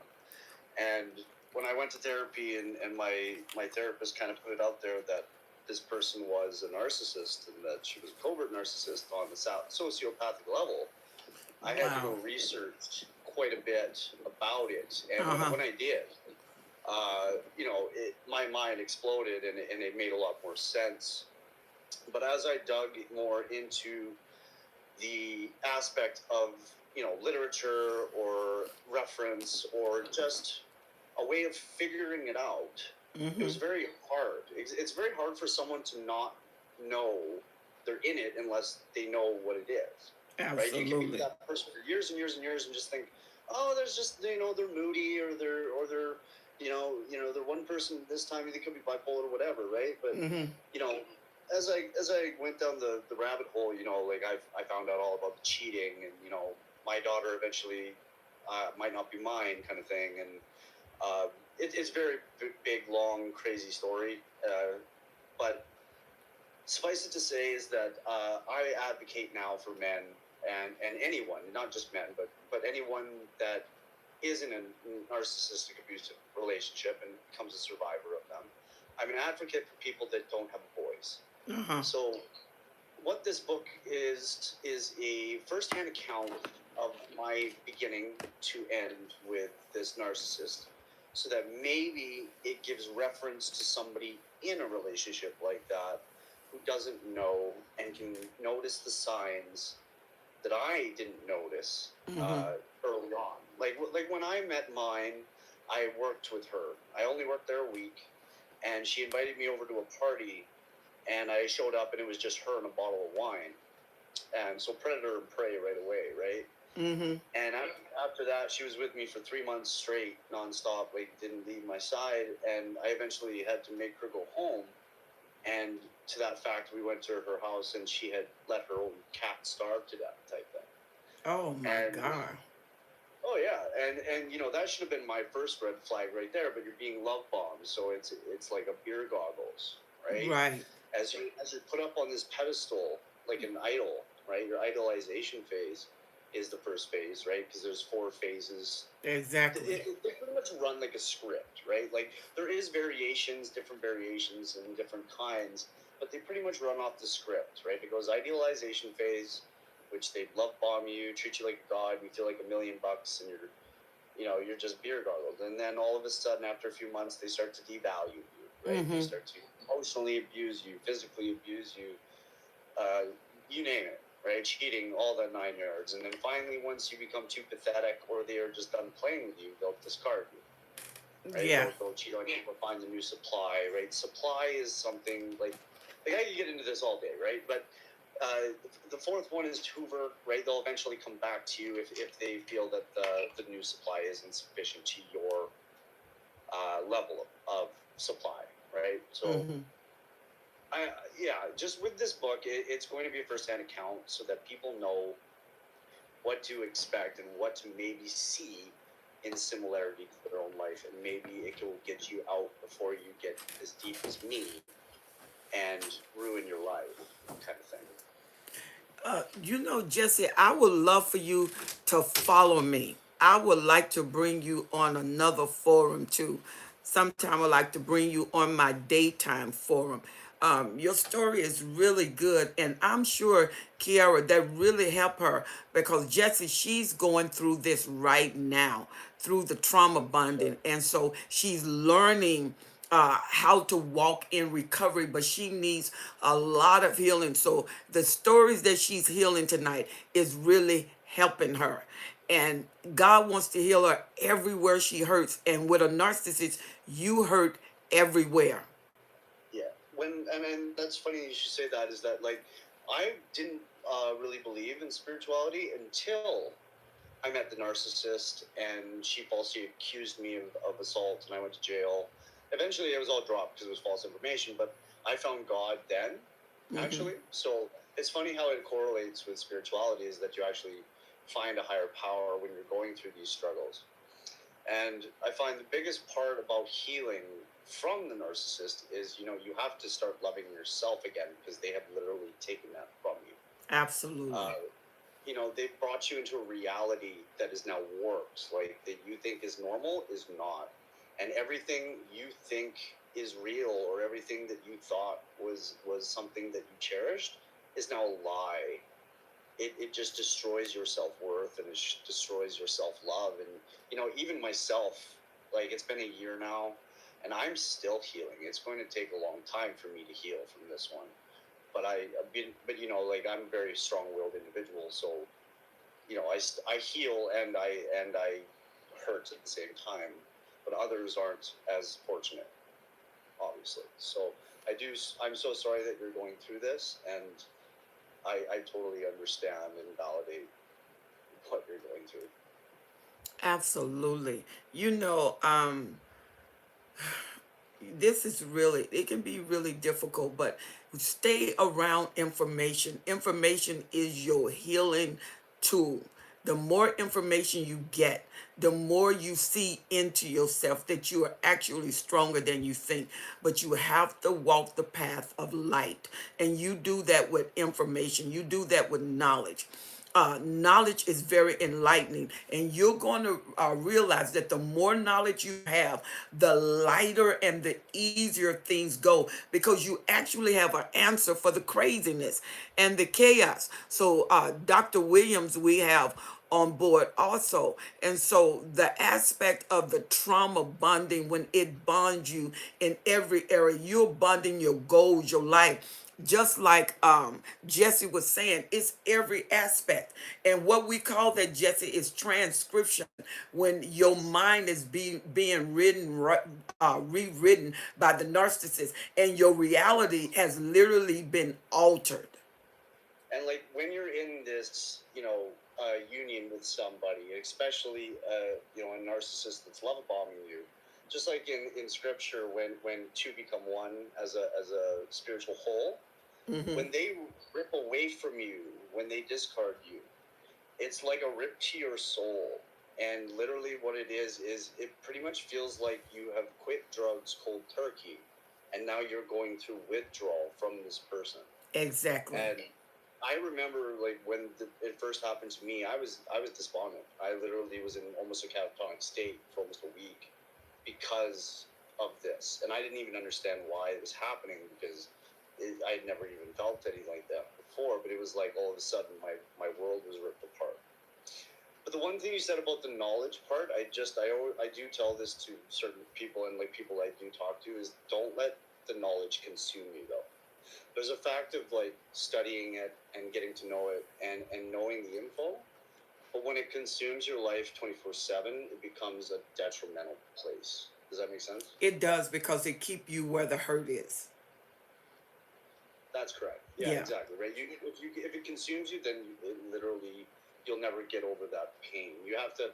F: And when I went to therapy, and my therapist kind of put it out there that this person was a narcissist and that she was a covert narcissist on the sociopathic level, I had to go research quite a bit about it. And when I did, my mind exploded, and it made a lot more sense. But as I dug more into the aspect of, literature or reference or just a way of figuring it out, it was very hard. It's very hard for someone to not know they're in it unless they know what it is.
A: Absolutely.
F: Right? You can be with that person for years and years and years and just think, oh, there's just, they're moody, or they're they're one person this time, they could be bipolar or whatever, right? But, as I went down the rabbit hole, like I found out all about the cheating, and my daughter eventually might not be mine, kind of thing, and it's very big, long, crazy story. But suffice it to say is that I advocate now for men and anyone, not just men, but anyone that is in a narcissistic abusive relationship and becomes a survivor of them. I'm an advocate for people that don't have boys.
A: Uh-huh.
F: So what this book is a first-hand account of my beginning to end with this narcissist, so that maybe it gives reference to somebody in a relationship like that who doesn't know and can notice the signs that I didn't notice early on. Like when I met mine, I worked with her. I only worked there a week, and she invited me over to a party, and I showed up, and it was just her and a bottle of wine. And so predator and prey right away, right?
A: Mm-hmm.
F: And after that, she was with me for 3 months straight, nonstop. Like, didn't leave my side, and I eventually had to make her go home. And to that fact, we went to her house, and she had let her own cat starve to death, type thing.
A: Oh my
F: And
A: God.
F: oh yeah, and that should have been my first red flag right there. But you're being love bombed, so it's like a beer goggles, right?
A: Right.
F: As you're put up on this pedestal like an idol, right? Your idolization phase is the first phase, right? Because there's 4 phases.
A: Exactly.
F: They pretty much run like a script, right? Like there is different variations and different kinds, but they pretty much run off the script, right? It goes idealization phase, which they love bomb you, treat you like a god, you feel like $1 million, and you're just beer gargled. And then all of a sudden, after a few months, they start to devalue you, right?
A: Mm-hmm.
F: They start to emotionally abuse you, physically abuse you, you name it, right? Cheating, all the 9 yards. And then finally, once you become too pathetic or they are just done playing with you, they'll discard you, right?
A: Yeah.
F: They'll cheat on you or find a new supply, right? Supply is something like I could get into this all day, right? But the 4th one is Hoover, right? They'll eventually come back to you if they feel that the new supply isn't sufficient to your level of supply, right? So,
A: Mm-hmm.
F: just with this book, it's going to be a first-hand account so that people know what to expect and what to maybe see in similarity to their own life, and maybe it will get you out before you get as deep as me and ruin your life, kind of thing.
A: Jesse, I would love for you to follow me. I would like to bring you on another forum too. Sometime I'd like to bring you on my daytime forum. Your story is really good, and I'm sure Kiara that really helped her because Jesse, she's going through this right now through the trauma bonding, and so she's learning how to walk in recovery, but she needs a lot of healing. So the stories that she's healing tonight is really helping her. And God wants to heal her everywhere she hurts. And with a narcissist, you hurt everywhere.
F: Yeah. And that's funny you should say that, is that like I didn't really believe in spirituality until I met the narcissist, and she falsely accused me of assault, and I went to jail. Eventually, it was all dropped because it was false information, but I found God then, actually. So it's funny how it correlates with spirituality, is that you actually find a higher power when you're going through these struggles. And I find the biggest part about healing from the narcissist is, you have to start loving yourself again, because they have literally taken that from you.
A: Absolutely.
F: They've brought you into a reality that is now warped. Like, that you think is normal is not. And everything you think is real, or everything that you thought was something that you cherished, is now a lie. It just destroys your self-worth, and it destroys your self-love. And, even myself, like, it's been a year now, and I'm still healing. It's going to take a long time for me to heal from this one. But I'm a very strong-willed individual, so I heal and I hurt at the same time, but others aren't as fortunate, obviously. So I'm so sorry that you're going through this, and I totally understand and validate what you're going through.
A: Absolutely. this is really, it can be really difficult, but stay around information. Information is your healing tool. The more information you get, the more you see into yourself that you are actually stronger than you think. But you have to walk the path of light. And you do that with information, you do that with knowledge. Knowledge is very enlightening, and you're going to realize that the more knowledge you have, the lighter and the easier things go, because you actually have an answer for the craziness and the chaos. So Dr. Williams we have on board also. And so the aspect of the trauma bonding, when it bonds you in every area, you're bonding your goals, your life. Just like Jesse was saying, it's every aspect. And what we call that, Jesse, is transcription. When your mind is being rewritten by the narcissist, and your reality has literally been altered.
F: And like when you're in this, union with somebody, especially a narcissist that's love bombing you, just like in scripture, when two become one as a spiritual whole, when they rip away from you, when they discard you, it's like a rip to your soul. And literally what it is it pretty much feels like you have quit drugs cold turkey, and now you're going through withdrawal from this person.
A: Exactly.
F: And I remember, like, when it first happened to me, I was despondent. I literally was in almost a catatonic state for almost a week because of this, and I didn't even understand why it was happening, because I had never even felt anything like that before. But it was like all of a sudden my world was ripped apart. But the one thing you said about the knowledge part, I do tell this to certain people, and like people I do talk to, is don't let the knowledge consume you though. There's a fact of like studying it and getting to know it and knowing the info. But when it consumes your life 24/7, it becomes a detrimental place. Does that make sense?
A: It does, because it keep you where the hurt is.
F: That's correct. Yeah, exactly. Right. If it consumes you, then you'll never get over that pain. You have to,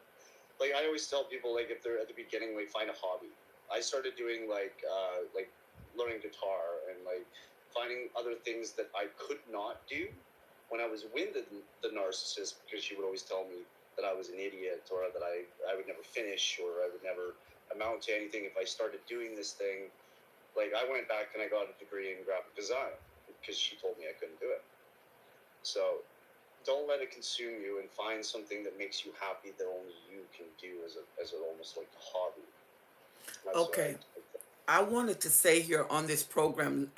F: like I always tell people, like if they're at the beginning, like find a hobby. I started doing like learning guitar and like finding other things that I could not do when I was with the narcissist, because she would always tell me that I was an idiot, or that I would never finish, or I would never amount to anything if I started doing this thing. Like I went back and I got a degree in graphic design because she told me I couldn't do it. So don't let it consume you, and find something that makes you happy that only you can do as almost like a hobby. That's
A: Okay. I wanted to say here on this program,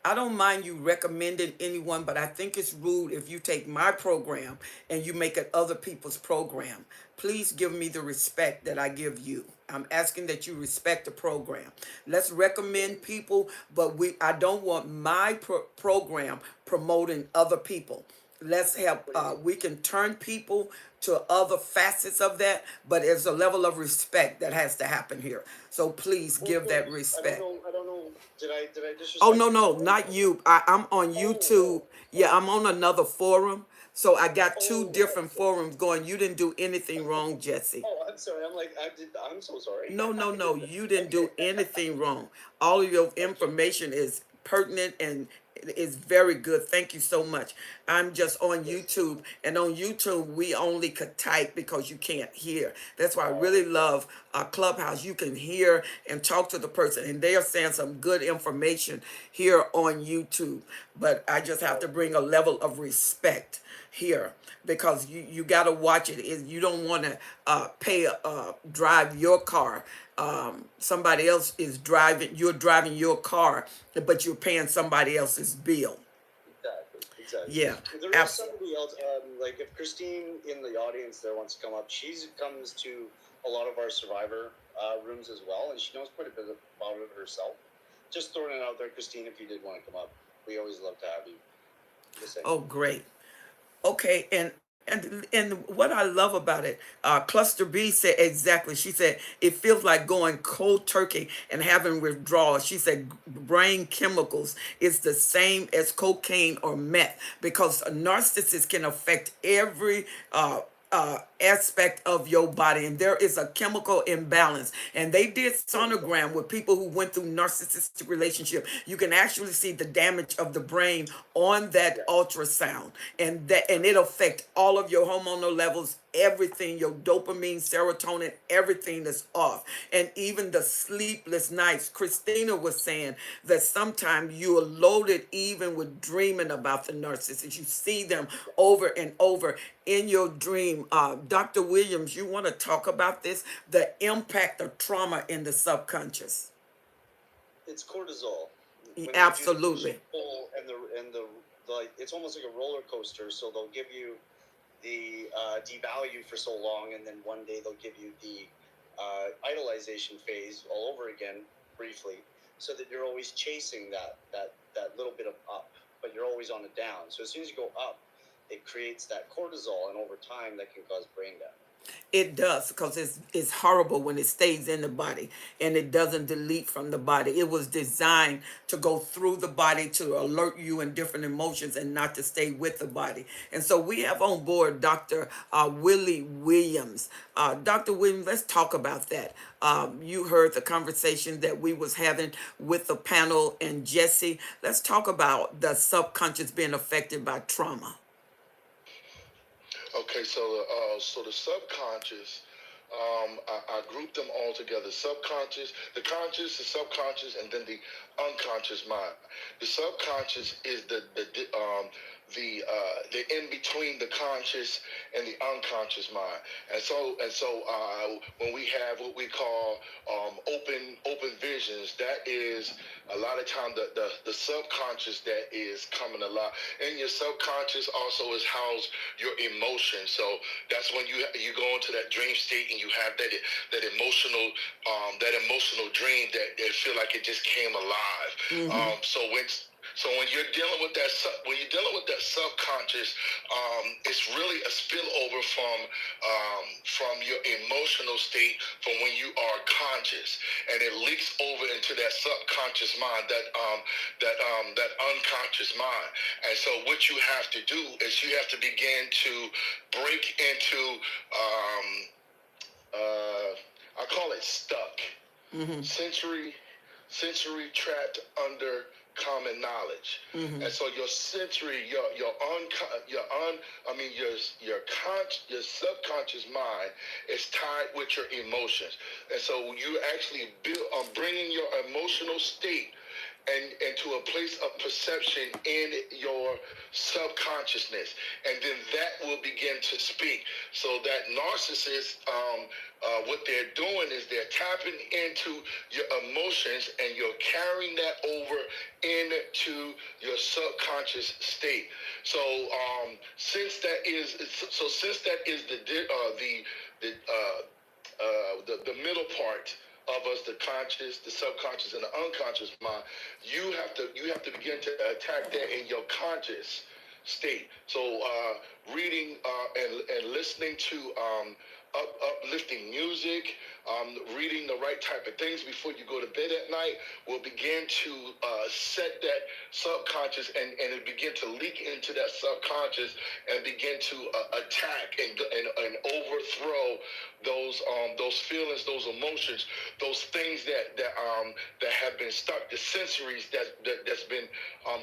A: I don't mind you recommending anyone, but I think it's rude if you take my program and you make it other people's program. Please give me the respect that I give you. I'm asking that you respect the program. Let's recommend people, but I don't want my program promoting other people. Let's have, we can turn people to other facets of that, but there's a level of respect that has to happen here. So please give that respect.
F: I don't know. Did I disrespect?
A: Oh, no, not you. I'm on YouTube. Yeah, I'm on another forum. So I got two different forums going. You didn't do anything wrong, Jesse.
F: Oh, I'm sorry. I'm so sorry.
A: No. You didn't do anything wrong. All of your information is pertinent and is very good. Thank you so much. I'm just on YouTube, and on YouTube we only could type because you can't hear. That's why I really love Clubhouse. You can hear and talk to the person, and they are saying some good information here on YouTube. But I just have to bring a level of respect here, because you got to watch it. You don't want to drive your car. Somebody else is driving. You're driving your car, but you're paying somebody else's bill.
F: Exactly.
A: Yeah.
F: If there is somebody else, like if Christine in the audience there wants to come up, she comes to a lot of our survivor rooms as well, and she knows quite a bit about it herself. Just throwing it out there, Christine, if you did want to come up, we always love to have you.
A: Oh, great. Okay, and what I love about it, Cluster B said exactly. She said it feels like going cold turkey and having withdrawal. She said brain chemicals is the same as cocaine or meth, because a narcissist can affect aspect of your body, and there is a chemical imbalance. And they did sonogram with people who went through narcissistic relationship. You can actually see the damage of the brain on that ultrasound, and it affect all of your hormonal levels, everything, your dopamine, serotonin, everything is off. And even the sleepless nights. Christina was saying that sometimes you are loaded even with dreaming about the narcissist. You see them over and over in your dream. Dr. Williams, you want to talk about this, the impact of trauma in the subconscious?
F: It's cortisol. When you do the push
A: Absolutely.
F: and pull and the like, it's almost like a roller coaster. So they'll give you the devalue for so long, and then one day they'll give you the idolization phase all over again briefly, so that you're always chasing that little bit of up, but you're always on a down. So as soon as you go up, it creates that cortisol, and over time that can cause brain damage.
A: It does, because it's horrible when it stays in the body and it doesn't delete from the body. It was designed to go through the body to alert you in different emotions and not to stay with the body. And so we have on board Dr. Willie Williams. Dr. Williams, let's talk about that. You heard the conversation that we was having with the panel and Jesse. Let's talk about the subconscious being affected by trauma.
G: Okay, so the subconscious, I grouped them all together. Subconscious, the conscious, the subconscious, and then the unconscious mind. The subconscious is the in between the conscious and the unconscious mind. And so when we have what we call open visions, that is a lot of time the subconscious that is coming alive. In your subconscious also is housed your emotions. So that's when you go into that dream state and you have that emotional dream that feel like it just came alive. So when you're dealing with that subconscious, it's really a spillover from your emotional state from when you are conscious, and it leaks over into that subconscious mind, that unconscious mind. And so what you have to do is you have to begin to break into I call it stuck. Sensory trapped under common knowledge. And so your sensory, your subconscious mind is tied with your emotions. And so you actually bringing your emotional state and into a place of perception in your subconsciousness, and then that will begin to speak. So that narcissist, what they're doing is they're tapping into your emotions, and you're carrying that over into your subconscious state. So since that is the middle part of us, the conscious, the subconscious, and the unconscious mind, you have to begin to attack that in your conscious state. So reading and listening to uplifting music, reading the right type of things before you go to bed at night will begin to set that subconscious, and it begin to leak into that subconscious and begin to attack and overthrow those feelings, those emotions, those things that have been stuck, the sensories that's been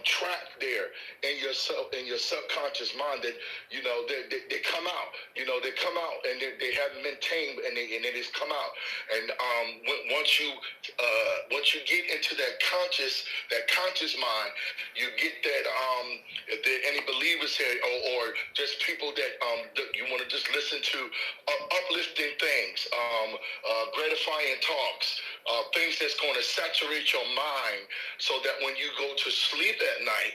G: trapped there in your subconscious mind, that they come out, and they haven't been tamed, and it has come out. And once you get into that conscious mind, you get that. If there are any believers here, or just people that you want to just listen to uplifting things, gratifying talks, things that's going to saturate your mind, so that when you go to sleep at night,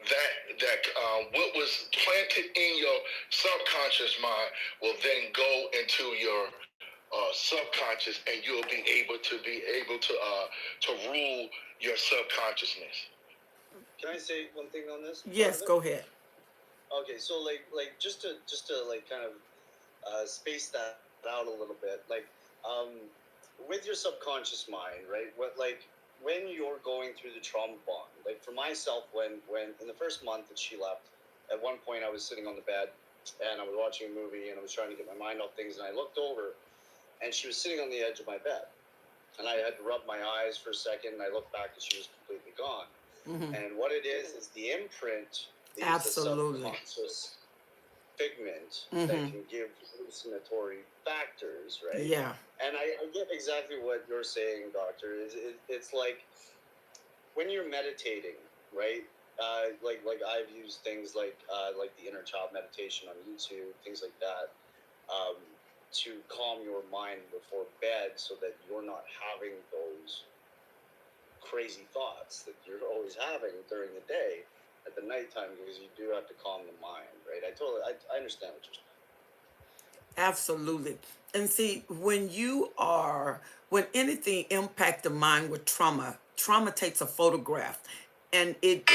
G: that what was planted in your subconscious mind will then go into your subconscious, and you'll be able to rule your subconsciousness.
F: Can I say one thing on this?
A: Yes, go ahead.
F: Okay, so like just to like kind of space that out a little bit, like with your subconscious mind, right? When you're going through the trauma bond, like for myself, when in the first month that she left, at one point I was sitting on the bed and I was watching a movie, and I was trying to get my mind off things, and I looked over, and she was sitting on the edge of my bed, and I had to rub my eyes for a second, and I looked back, and she was completely gone. And what it is the imprint is the
A: Absolutely.
F: subconscious figment that can give hallucinatory factors, right?
A: Yeah.
F: And I get exactly what you're saying, doctor. It's like when you're meditating, right? Like I've used things like the inner child meditation on YouTube, things like that, to calm your mind before bed, so that you're not having those crazy thoughts that you're always having during the day at the nighttime, because you do have to calm the mind, right? I understand what you're saying.
A: Absolutely. And see, when anything impact the mind with trauma, trauma takes a photograph and it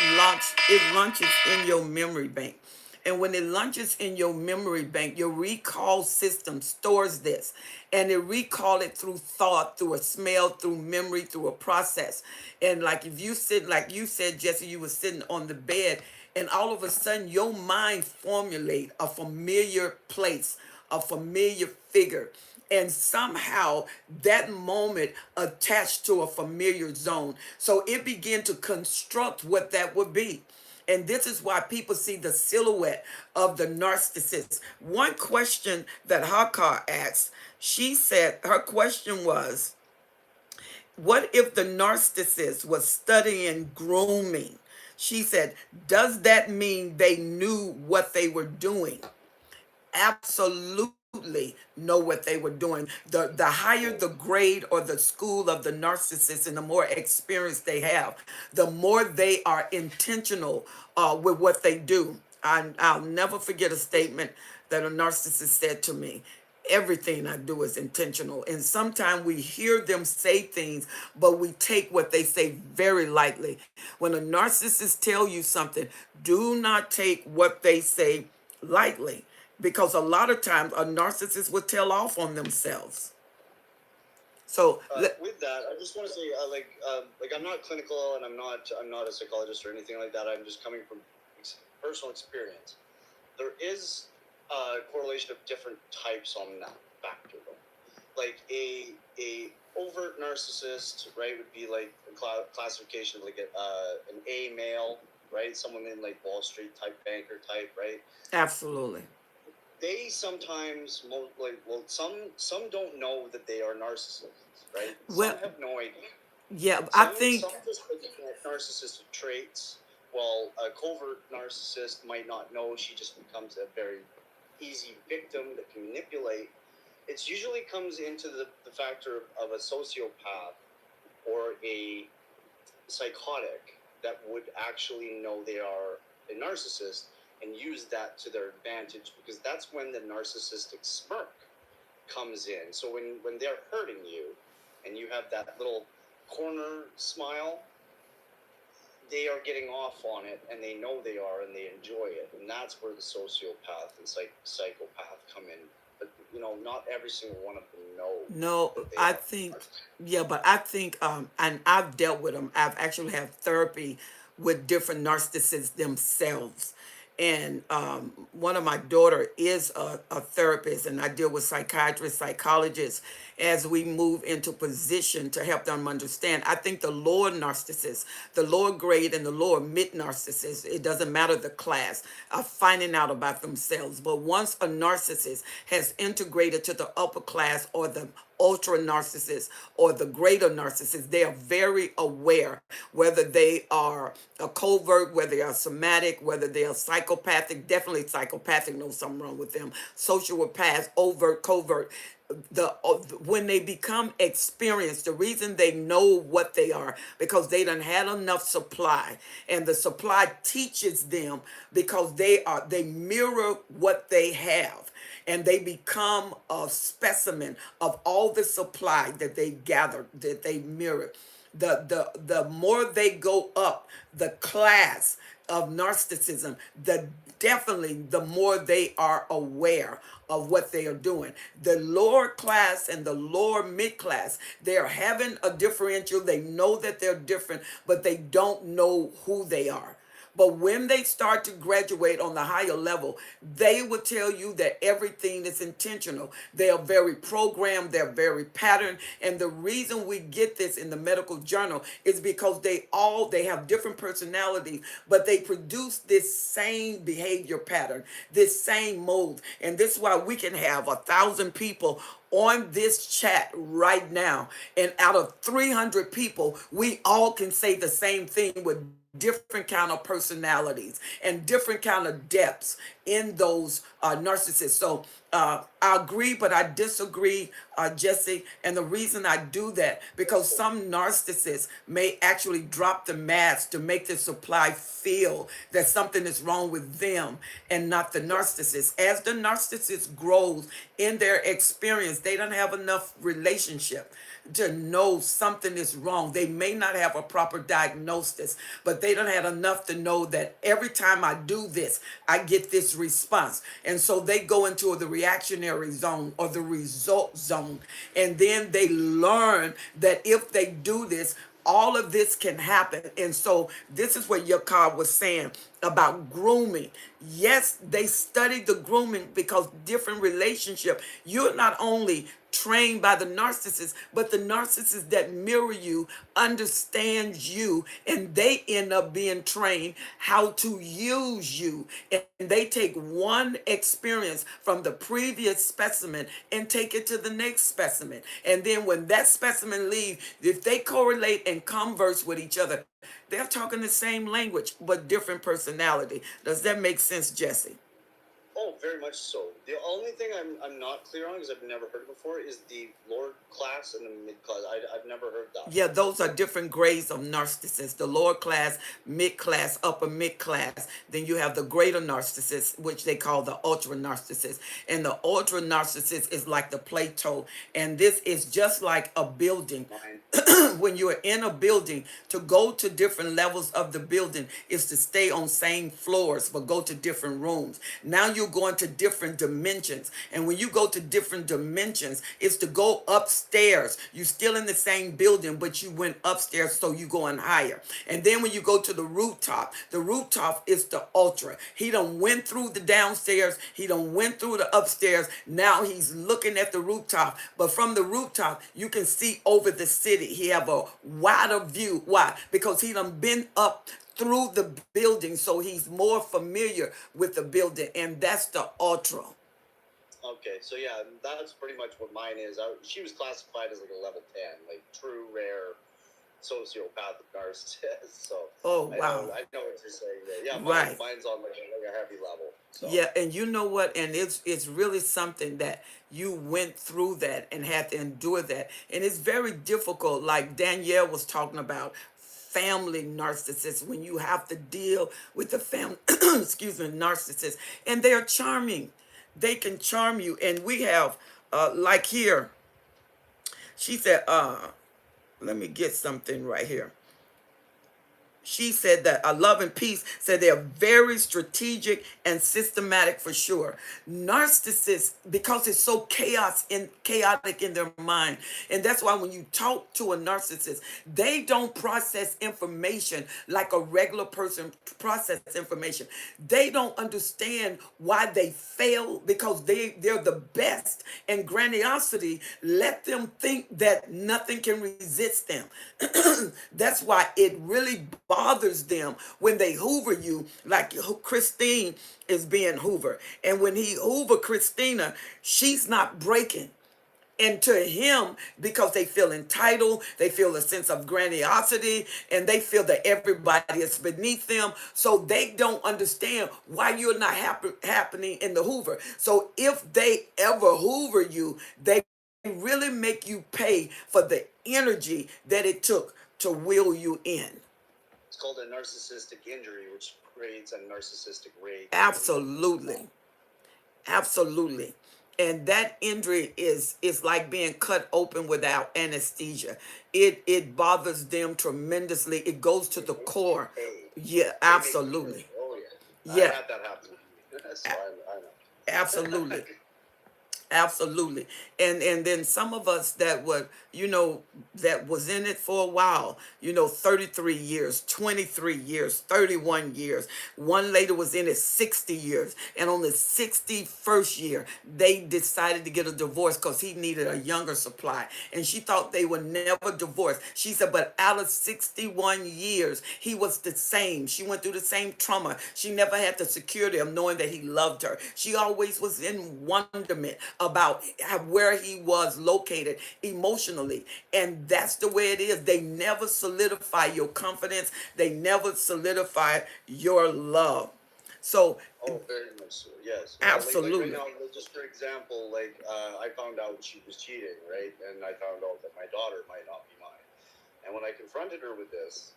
A: launches in your memory bank. And when it launches in your memory bank, your recall system stores this, and it recall it through thought, through a smell, through memory, through a process. And like if you sit, like you said, Jesse, you were sitting on the bed, and all of a sudden your mind formulate a familiar place, a familiar figure, and somehow that moment attached to a familiar zone, so it began to construct what that would be. And this is why people see the silhouette of the narcissist. One question that Hakar asked, she said her question was, what if the narcissist was studying grooming? She said, does that mean they knew what they were doing? Absolutely know what they were doing. The higher the grade or the school of the narcissist and the more experience they have, the more they are intentional with what they do. I'll never forget a statement that a narcissist said to me. Everything I do is intentional. And sometimes we hear them say things, but we take what they say very lightly. When a narcissist tell you something, do not take what they say lightly, because a lot of times a narcissist will tell off on themselves. So
F: With that, I just want to say, like I'm not clinical, and I'm not a psychologist or anything like that. I'm just coming from personal experience. There is a correlation of different types on that factor, though. Like a overt narcissist, right, would be like a classification of like an A male, right, someone in like Wall Street type banker type, right.
A: absolutely.
F: They sometimes some don't know that they are narcissists, right?
A: Well,
F: Some have no idea.
A: yeah, I
F: Some
A: think
F: just looking at narcissistic traits, while a covert narcissist might not know. She just becomes a very easy victim that can manipulate. It usually comes into the factor of a sociopath or a psychotic that would actually know they are a narcissist and use that to their advantage, because that's when the narcissistic smirk comes in. So when they're hurting you and you have that little corner smile, they are getting off on it, and they know they are, and they enjoy it. And that's where the sociopath and psychopath come in. But not every single one of them know
A: no,
F: that they
A: I
F: are.
A: think, yeah, but I think, and I've dealt with them. I've actually had therapy with different narcissists themselves. And one of my daughter is a therapist, and I deal with psychiatrists, psychologists as we move into position to help them understand. I think the lower narcissists, the lower grade and the lower mid narcissists, it doesn't matter the class, are finding out about themselves. But once a narcissist has integrated to the upper class or the ultra narcissist or the greater narcissist, they are very aware whether they are a covert, whether they are somatic, whether they are psychopathic. Definitely psychopathic, know something wrong with them. Sociopath, overt, covert. When they become experienced, the reason they know what they are, because they done had enough supply, and the supply teaches them, because they mirror what they have, and they become a specimen of all the supply that they gathered, that they mirror. The more they go up the class of narcissism, the more they are aware of what they are doing. The lower class and the lower mid class, they are having a differential. They know that they're different, but they don't know who they are. But when they start to graduate on the higher level, they will tell you that everything is intentional. They are very programmed, they're very patterned. And the reason we get this in the medical journal is because they have different personalities, but they produce this same behavior pattern, this same mold. And this is why we can have 1,000 people on this chat right now, and out of 300 people, we all can say the same thing with different kind of personalities and different kind of depths in those narcissists. So I agree, but I disagree, Jesse. And the reason I do that, because some narcissists may actually drop the mask to make the supply feel that something is wrong with them and not the narcissist. As the narcissist grows in their experience, they don't have enough relationship to know something is wrong. They may not have a proper diagnosis, but they don't have enough to know that every time I do this, I get this response. And so they go into the reactionary zone or the result zone. And then they learn that if they do this, all of this can happen. And so this is what your card was saying about grooming. Yes, they studied the grooming because different relationship. You're not only trained by the narcissist, but the narcissist that mirror you understands you, and they end up being trained how to use you. And they take one experience from the previous specimen and take it to the next specimen. And then when that specimen leaves, if they correlate and converse with each other, they're talking the same language, but different personality. Does that make sense, Jesse?
F: Oh, very much so. The only thing I'm not clear on, because I've never heard it before, is the lower class and the mid class. I've never heard that.
A: Yeah, those are different grades of narcissists. The lower class, mid class, upper mid class. Then you have the greater narcissist, which they call the ultra narcissist. And the ultra narcissist is like the Plato. And this is just like a building. When you're in a building, to go to different levels of the building is to stay on same floors, but go to different rooms. Now you're going to different dimensions. And when you go to different dimensions, it's to go upstairs. You're still in the same building, but you went upstairs, so you're going higher. And then when you go to the rooftop is the ultra. He done went through the downstairs. He done went through the upstairs. Now he's looking at the rooftop. But from the rooftop, you can see over the city. He have a wider view. Why? Because he done been up through the building, so he's more familiar with the building, and that's the ultra.
F: Okay, so yeah, that's pretty much what mine is. She was classified as like a level 10, like true rare sociopathic narcissist. So
A: Oh, wow.
F: I know what you're saying there. Yeah,
A: Right.
F: mine's on like a heavy level. So.
A: Yeah, and you know what? And it's really something that you went through that and had to endure that. And it's very difficult, like Danielle was talking about, family narcissists, when you have to deal with the family, excuse me, narcissists. And they're charming. They can charm you. And we have, like here, she said, let me get something right here. She said that Love and Peace said they're very strategic and systematic for sure. Narcissists, because it's so chaotic in their mind. And that's why when you talk to a narcissist, they don't process information like a regular person processes information. They don't understand why they fail, because they're the best. And grandiosity let them think that nothing can resist them. That's why it really bothers them when they hoover you, like Christine is being hoovered. And when he hoover Christina, she's not breaking. And to him, because they feel entitled, they feel a sense of grandiosity, and they feel that everybody is beneath them. So they don't understand why you're not happening in the hoover. So if they ever hoover you, they really make you pay for the energy that it took to will you in.
F: It's called a narcissistic injury, which creates a narcissistic rage.
A: Absolutely. Absolutely. And that injury is like being cut open without anesthesia. It bothers them tremendously. It goes to the core. Yeah, absolutely.
F: Oh, yeah.
A: Yeah.
F: I had that happen. So I know.
A: Absolutely. Absolutely. And then some of us that would, that was in it for a while, 33 years, 23 years, 31 years. One lady was in it 60 years. And on the 61st year, they decided to get a divorce because he needed a younger supply. And she thought they would never divorce. She said, but out of 61 years, he was the same. She went through the same trauma. She never had the security of knowing that he loved her. She always was in wonderment about where he was located emotionally. And that's the way it is. They never solidify your confidence. They never solidify your love. So,
F: Oh, very much so. Yes. Like right
A: absolutely.
F: now, just for example, I found out she was cheating, right? And I found out that my daughter might not be mine. And when I confronted her with this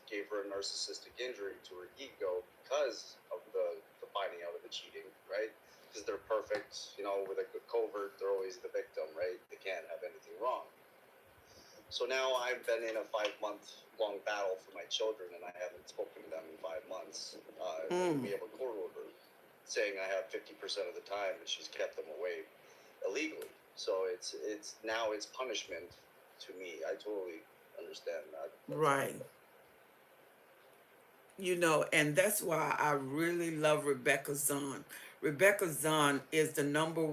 F: gave her a narcissistic injury to her ego because of the finding out of the cheating, right? Because they're perfect, with a good covert, they're always the victim, right? They can't have anything wrong. So now I've been in a 5-month long battle for my children, and I haven't spoken to them in 5 months. We have a court order saying I have 50% of the time, and she's kept them away illegally. So it's now it's punishment to me. I totally understand that.
A: Right. And that's why I really love Rebecca Zahn. Rebecca Zahn is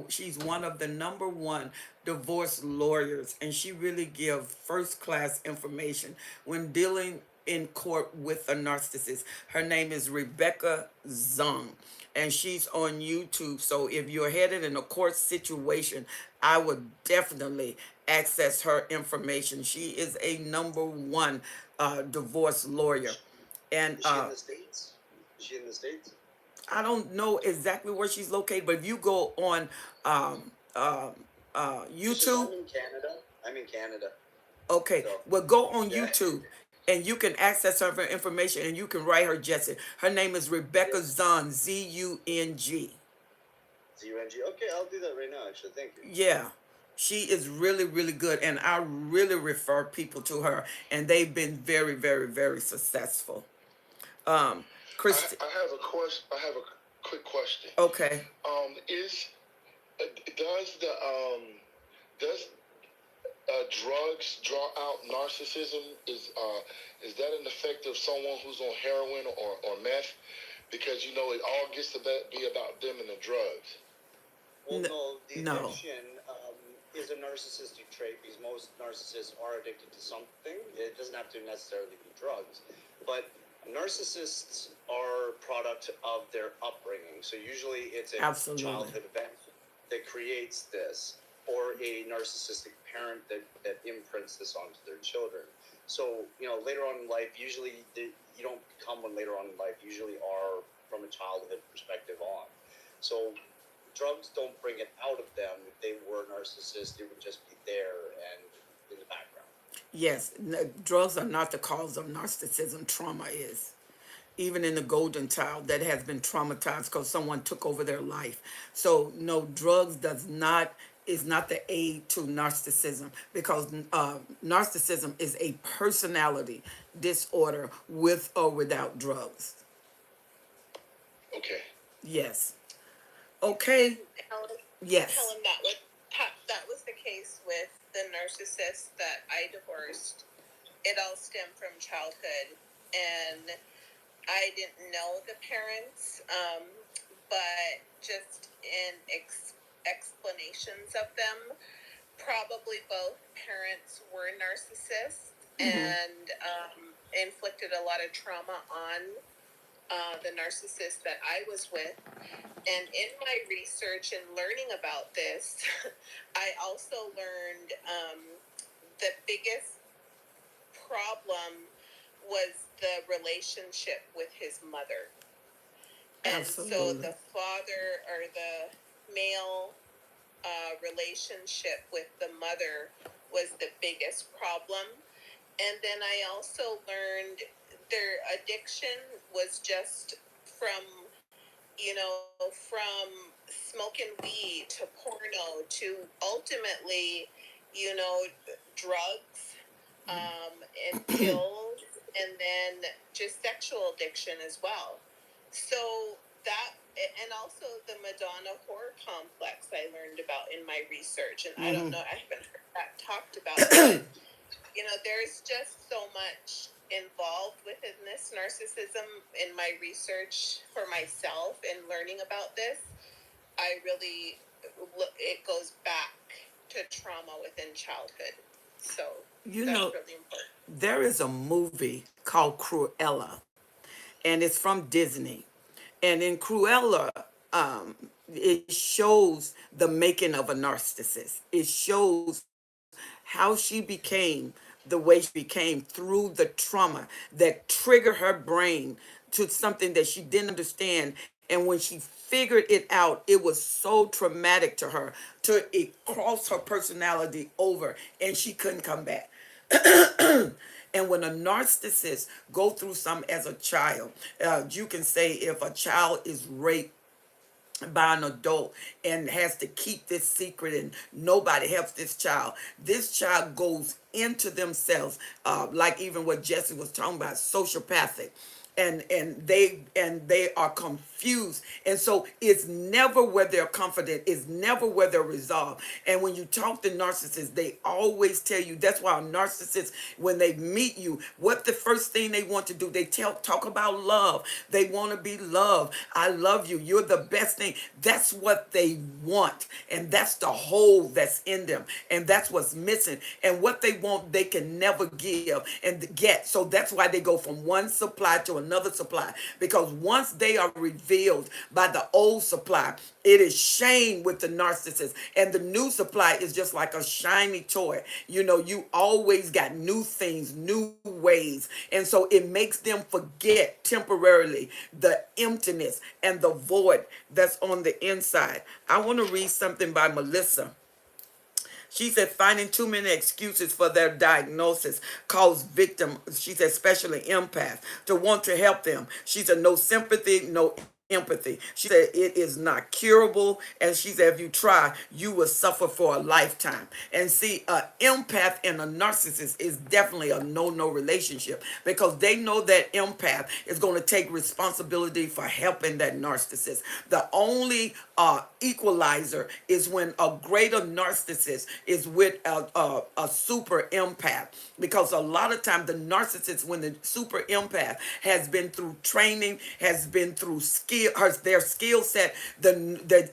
A: she's one of the number one divorce lawyers, and she really gives first class information when dealing in court with a narcissist. Her name is Rebecca Zahn, and she's on YouTube. So if you're headed in a court situation, I would definitely access her information. She is a number one divorce lawyer. And
F: Is she in the States? Is she in the States?
A: I don't know exactly where she's located, but if you go on um, um,
F: It's just
A: YouTube,
F: I'm in Canada. I'm in Canada.
A: okay,
F: So
A: well, go on
F: yeah.
A: YouTube and you can access her for information and you can write her Jesse. Her name is Rebecca Zung, Zung.
F: ZUNG. Okay, I'll do that right now. Actually, thank you.
A: Yeah, she is really, really good, and I really refer people to her, and they've been very, very, very successful. Um, Christi,
G: I have a question. I have a quick question.
A: okay.
G: Is does the does drugs draw out narcissism? Is that an effect of someone who's on heroin or meth? Because it all gets to be about them and the drugs.
F: Well, no, the
A: No.
F: addiction is a narcissistic trait because most narcissists are addicted to something. It doesn't have to necessarily be drugs, but narcissists are a product of their upbringing. So usually it's a
A: Absolutely.
F: childhood event that creates this, or a narcissistic parent that imprints this onto their children. So, later on in life, usually you don't become one later on in life, usually are from a childhood perspective on. So drugs don't bring it out of them. If they were narcissists, it would just be there and in the background.
A: Yes, drugs are not the cause of narcissism. Trauma is. Even in the golden child that has been traumatized because someone took over their life. So no, drugs is not the aid to narcissism because narcissism is a personality disorder with or without drugs.
G: Okay.
A: Yes. Okay.
B: Helen,
A: Yes.
B: Helen, that was the case with the narcissist that I divorced. It all stemmed from childhood, and I didn't know the parents, but just in explanations of them, probably both parents were narcissists and inflicted a lot of trauma on the narcissist that I was with. And in my research and learning about this, I also learned the biggest problem was the relationship with his mother. And so
A: Absolutely.
B: the father or the male relationship with the mother was the biggest problem. And then I also learned their addiction was just from, from smoking weed to porno to ultimately, drugs and pills, and then just sexual addiction as well. So that and also the Madonna horror complex I learned about in my research. And I don't know, I haven't heard that talked about, but there's just so much involved within this narcissism in my research for myself and learning about this. I really, it goes back to trauma within childhood. So that's really important.
A: There is a movie called Cruella, and it's from Disney. And in Cruella, it shows the making of a narcissist. It shows how she became the way she became through the trauma that triggered her brain to something that she didn't understand. And when she figured it out, it was so traumatic to her to it crossed her personality over and she couldn't come back. And when a narcissist go through some as a child, you can say if a child is raped by an adult and has to keep this secret and nobody helps this child goes into themselves, like even what Jesse was talking about, sociopathic, and they are confused, and so it's never where they're confident, it's never where they're resolved. And when you talk to narcissists, they always tell you, that's why a narcissist, when they meet you, what the first thing they want to do, they talk about love. They want to be loved. I love you, you're the best thing. That's what they want, and that's the hole that's in them, and that's what's missing. And what they want they can never give and get. So that's why they go from one supply to another supply, because once they are revealed by the old supply, it is shame with the narcissist, and the new supply is just like a shiny toy. You always got new things, new ways, and so it makes them forget temporarily the emptiness and the void that's on the inside. I want to read something by Melissa. She said finding too many excuses for their diagnosis cause victim, she said, especially empath, to want to help them. She said no sympathy, no empathy. She said it is not curable, and she said if you try, you will suffer for a lifetime. And see, an empath and a narcissist is definitely a no relationship, because they know that empath is going to take responsibility for helping that narcissist. The only equalizer is when a greater narcissist is with a super empath, because a lot of time the narcissist, when the super empath has been through training, has been through their skill set, the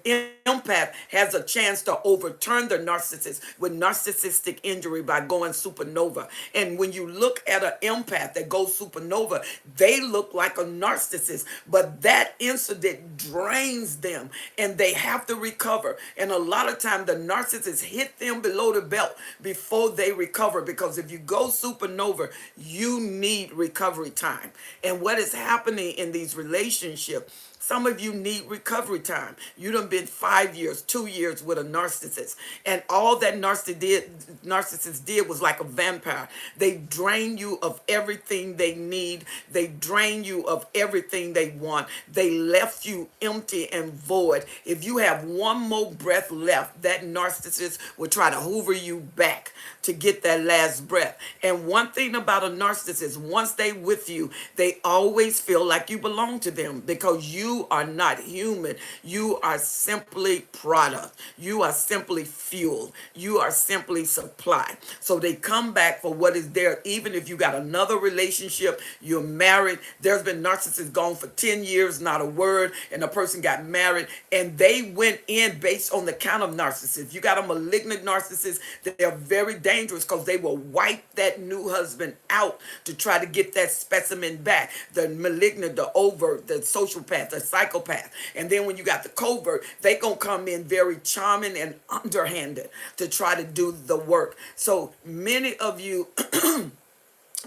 A: empath has a chance to overturn the narcissist with narcissistic injury by going supernova. And when you look at an empath that goes supernova, they look like a narcissist, but that incident drains them and they have to recover. And a lot of time the narcissist hit them below the belt before they recover, because if you go supernova, you need recovery time. And what is happening in these relationships, some of you need recovery time. You done been 5 years, 2 years with a narcissist, and all that narcissist did was like a vampire. They drain you of everything they need. They drain you of everything they want. They left you empty and void. If you have one more breath left, that narcissist will try to hoover you back to get that last breath. And one thing about a narcissist, once they with you, they always feel like you belong to them, because you are not human. You are simply product. You are simply fuel. You are simply supply. So they come back for what is there. Even if you got another relationship, you're married. There's been narcissists gone for 10 years, not a word, and the person got married, and they went in based on the count of narcissists. You got a malignant narcissist, they're very dangerous, because they will wipe that new husband out to try to get that specimen back. The malignant, the overt, the sociopath, the psychopath. And then when you got the covert, they gonna come in very charming and underhanded to try to do the work. So many of you,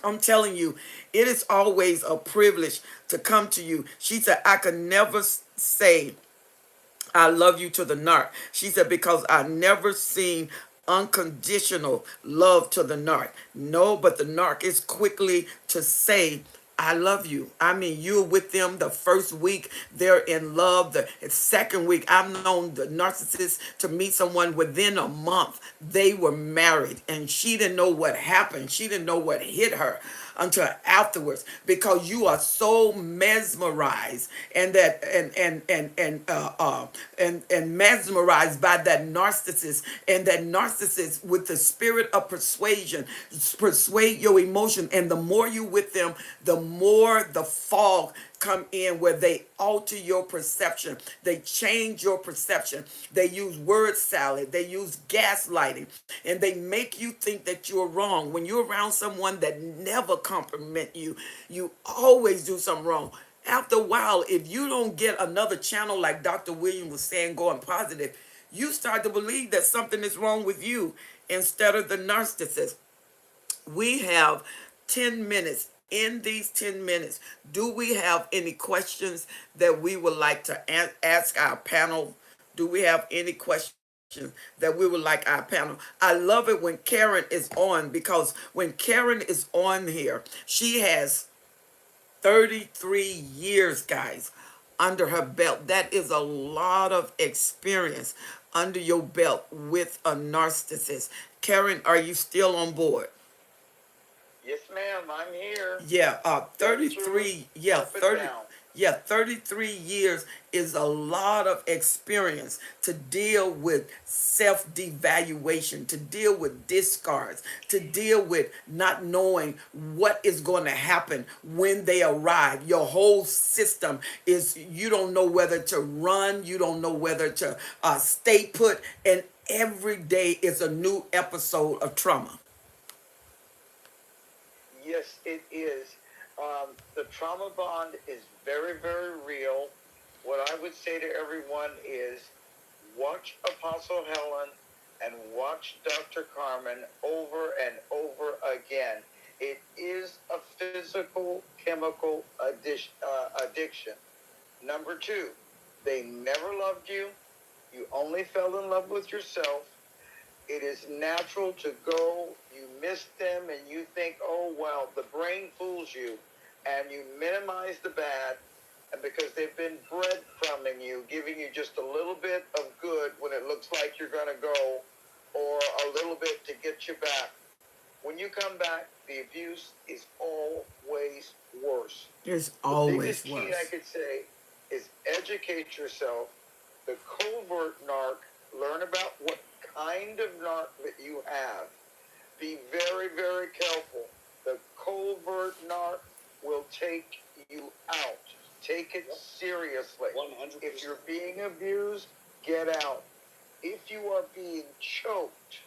A: I'm telling you, it is always a privilege to come to you. She said, I could never say I love you to the narc. She said, because I never seen unconditional love to the narc. No, but the narc is quickly to say, I love you. I mean, you're with them the first week, they're in love. The second week, I've known the narcissist to meet someone within a month. They were married, and she didn't know what happened. She didn't know what hit her. until afterwards, because you are so mesmerized and that and mesmerized by that narcissist, and that narcissist with the spirit of persuasion persuade your emotion. And the more you with them, the more the fog come in, where they alter your perception, they change your perception, they use word salad, they use gaslighting, and they make you think that you're wrong. When you're around someone that never compliment you, you always do something wrong. After a while, if you don't get another channel, like Dr. William was saying, going positive, you start to believe that something is wrong with you instead of the narcissist. We have 10 minutes. In these 10 minutes, do we have any questions that we would like to ask our panel? Do we have any questions that we would like our panel? I love it when Karen is on, because when Karen is on here, she has 33 years, guys, under her belt. That is a lot of experience under your belt with a narcissist. Karen, are you still on board?
D: Yes, ma'am. I'm here.
A: Yeah,
D: Been through
A: 33, yeah,
D: up and
A: 30,
D: down.
A: yeah, 33 years is a lot of experience to deal with self-devaluation, to deal with discards, to deal with not knowing what is going to happen when they arrive. Your whole system is, you don't know whether to run, you don't know whether to stay put, and every day is a new episode of trauma.
D: Yes, it is. The trauma bond is very, very real. What I would say to everyone is watch Apostle Helen and watch Dr. Carmen over and over again. It is a physical, chemical addiction. Number two, they never loved you. You only fell in love with yourself. It is natural to go, you miss them, and you think, oh, well, the brain fools you, and you minimize the bad, and because they've been breadcrumbing you, giving you just a little bit of good when it looks like you're going to go, or a little bit to get you back. When you come back, the abuse is always worse.
A: It's
D: The
A: always
D: biggest key
A: worse.
D: I could say is educate yourself. The covert narc, learn about what kind of narc that you have. Be very, very careful. The covert narc will take you out. Take it seriously.
F: 100%.
D: If you're being abused, get out. If you are being choked,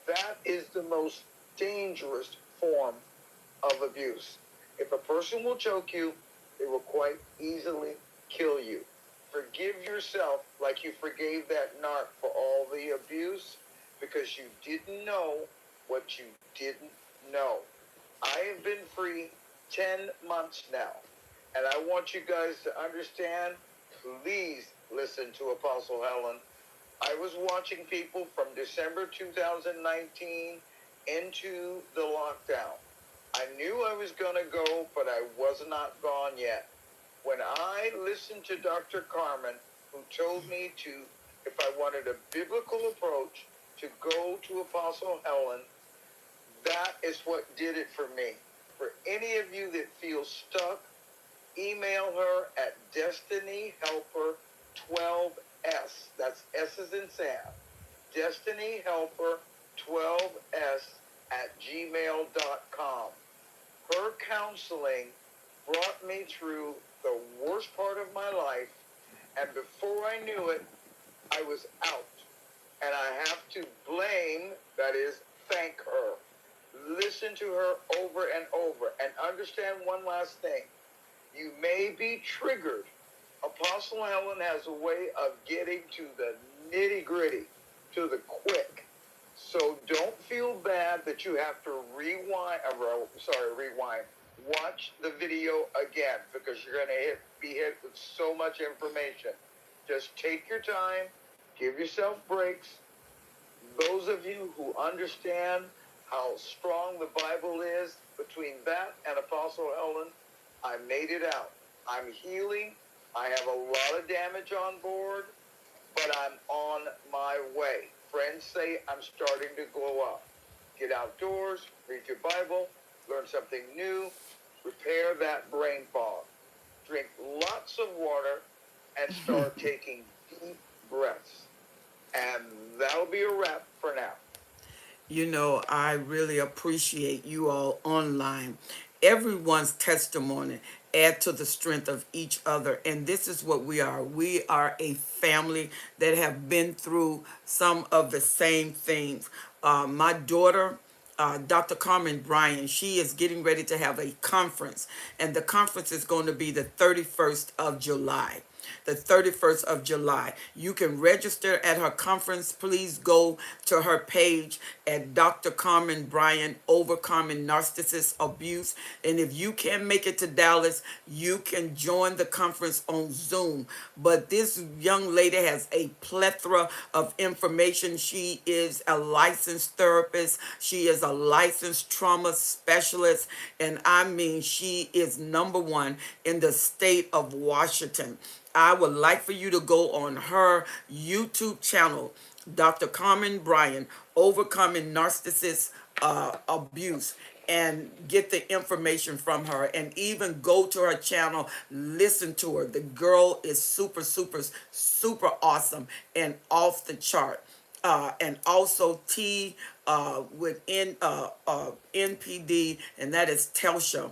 D: that is the most dangerous form of abuse. If a person will choke you, they will quite easily kill you. Forgive yourself like you forgave that narc for all the abuse, because you didn't know what you didn't know. I have been free 10 months now, and I want you guys to understand, please listen to Apostle Helen. I was watching people from December 2019 into the lockdown. I knew I was going to go, but I was not gone yet. When I listened to Dr. Carmen, who told me to, if I wanted a biblical approach, to go to Apostle Helen, that is what did it for me. For any of you that feel stuck, email her at DestinyHelper12S. That's S as in Sam. DestinyHelper12S@gmail.com. Her counseling brought me through the worst part of my life, and before I knew it, I was out. And I have to blame, that is, thank her. Listen to her over and over, and understand one last thing. You may be triggered. Apostle Helen has a way of getting to the nitty-gritty, to the quick. So don't feel bad that you have to rewind. Watch the video again, because you're going to be hit with so much information. Just take your time. Give yourself breaks. Those of you who understand how strong the Bible is, between that and Apostle Helen, I made it out. I'm healing. I have a lot of damage on board, but I'm on my way. Friends say I'm starting to glow up. Get outdoors, read your Bible, learn something new, repair that brain fog. Drink lots of water and start taking deep breaths. And that'll be a wrap for now.
A: You know, I really appreciate you all online. Everyone's testimony add to the strength of each other. And this is what we are. We are a family that have been through some of the same things. My daughter, Dr. Carmen Bryan, she is getting ready to have a conference. And the conference is going to be the 31st of July. The 31st of July. You can register at her conference. Please go to her page at Dr. Carmen Bryan, Overcoming Narcissist Abuse. And if you can't make it to Dallas, you can join the conference on Zoom. But this young lady has a plethora of information. She is a licensed therapist. She is a licensed trauma specialist. And I mean, she is number one in the state of Washington. I would like for you to go on her YouTube channel, Dr. Carmen Bryan, Overcoming Narcissist Abuse, and get the information from her, and even go to her channel, listen to her. The girl is super, super, super awesome and off the chart. And also T with NPD, and that is Telsha.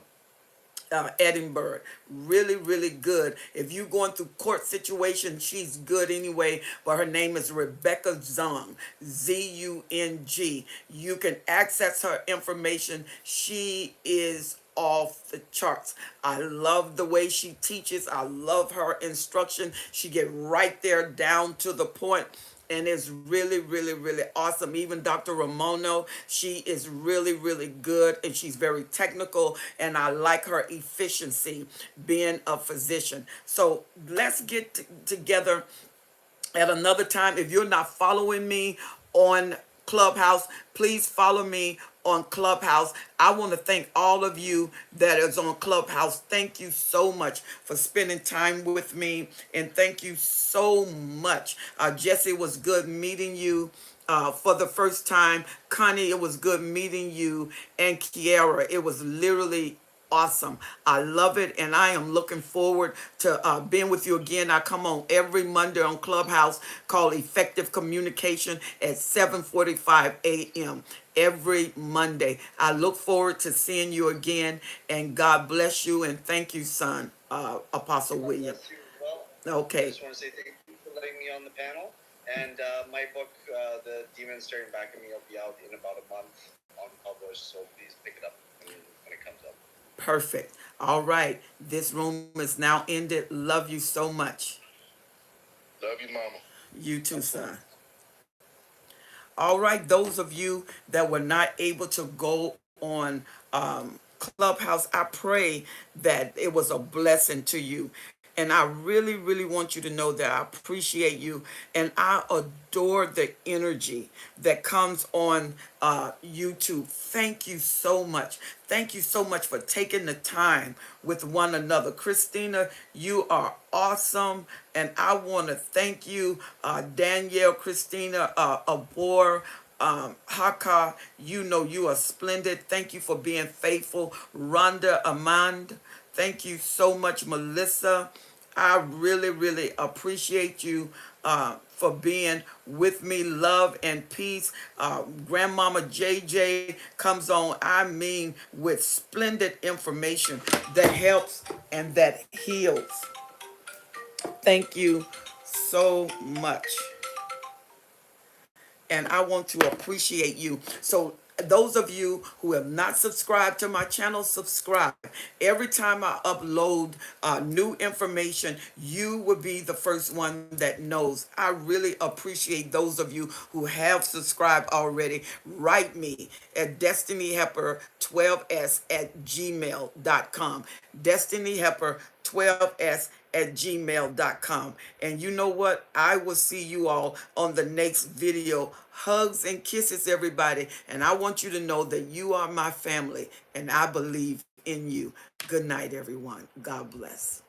A: Edinburgh, really, really good. If you're going through court situation, she's good anyway. But her name is Rebecca Zung, Zung. You can access her information. She is off the charts. I love the way she teaches. I love her instruction. She get right there down to the point, and it's really, really, really awesome. Even Dr. Ramono, she is really, really good, and she's very technical, and I like her efficiency being a physician. So let's get together at another time. If you're not following me on Clubhouse, please follow me on Clubhouse. I want to thank all of you that is on Clubhouse. Thank you so much for spending time with me, and thank you so much. Jesse, it was good meeting you for the first time. Connie, it was good meeting you. And Kiara, it was literally awesome. I love it, and I am looking forward to being with you again. I come on every Monday on Clubhouse called Effective Communication at 7:45 a.m. every Monday. I look forward to seeing you again, and God bless you, and thank you, son, Apostle William.
F: Bless you as well. I
A: Okay,
F: just want to say thank you for letting me on the panel. And my book, The Demon Staring Back at Me, will be out in about a month unpublished. So please pick it up when it comes up.
A: perfect. All right, this room is now ended. Love you so much.
G: Love you, mama.
A: You too, son. All right, those of you that were not able to go on Clubhouse, I pray that it was a blessing to you. And I really, really want you to know that I appreciate you, and I adore the energy that comes on YouTube. Thank you so much. Thank you so much for taking the time with one another. Christina, you are awesome. And I want to thank you, Danielle, Christina, Abor, Haka, you know you are splendid. Thank you for being faithful. Rhonda, Amand, thank you so much, Melissa. I really, really appreciate you for being with me. Love and peace. Grandmama JJ comes on, I mean, with splendid information that helps and that heals. Thank you so much. And I want to appreciate you. So those of you who have not subscribed to my channel, subscribe. Every time I upload new information, you will be the first one that knows. I really appreciate those of you who have subscribed already. Write me at destinyhelper12s@gmail.com. destinyhelper12s@gmail.com. And you know what? I will see you all on the next video. Hugs and kisses, everybody. And I want you to know that you are my family, and I believe in you. Good night, everyone. God bless.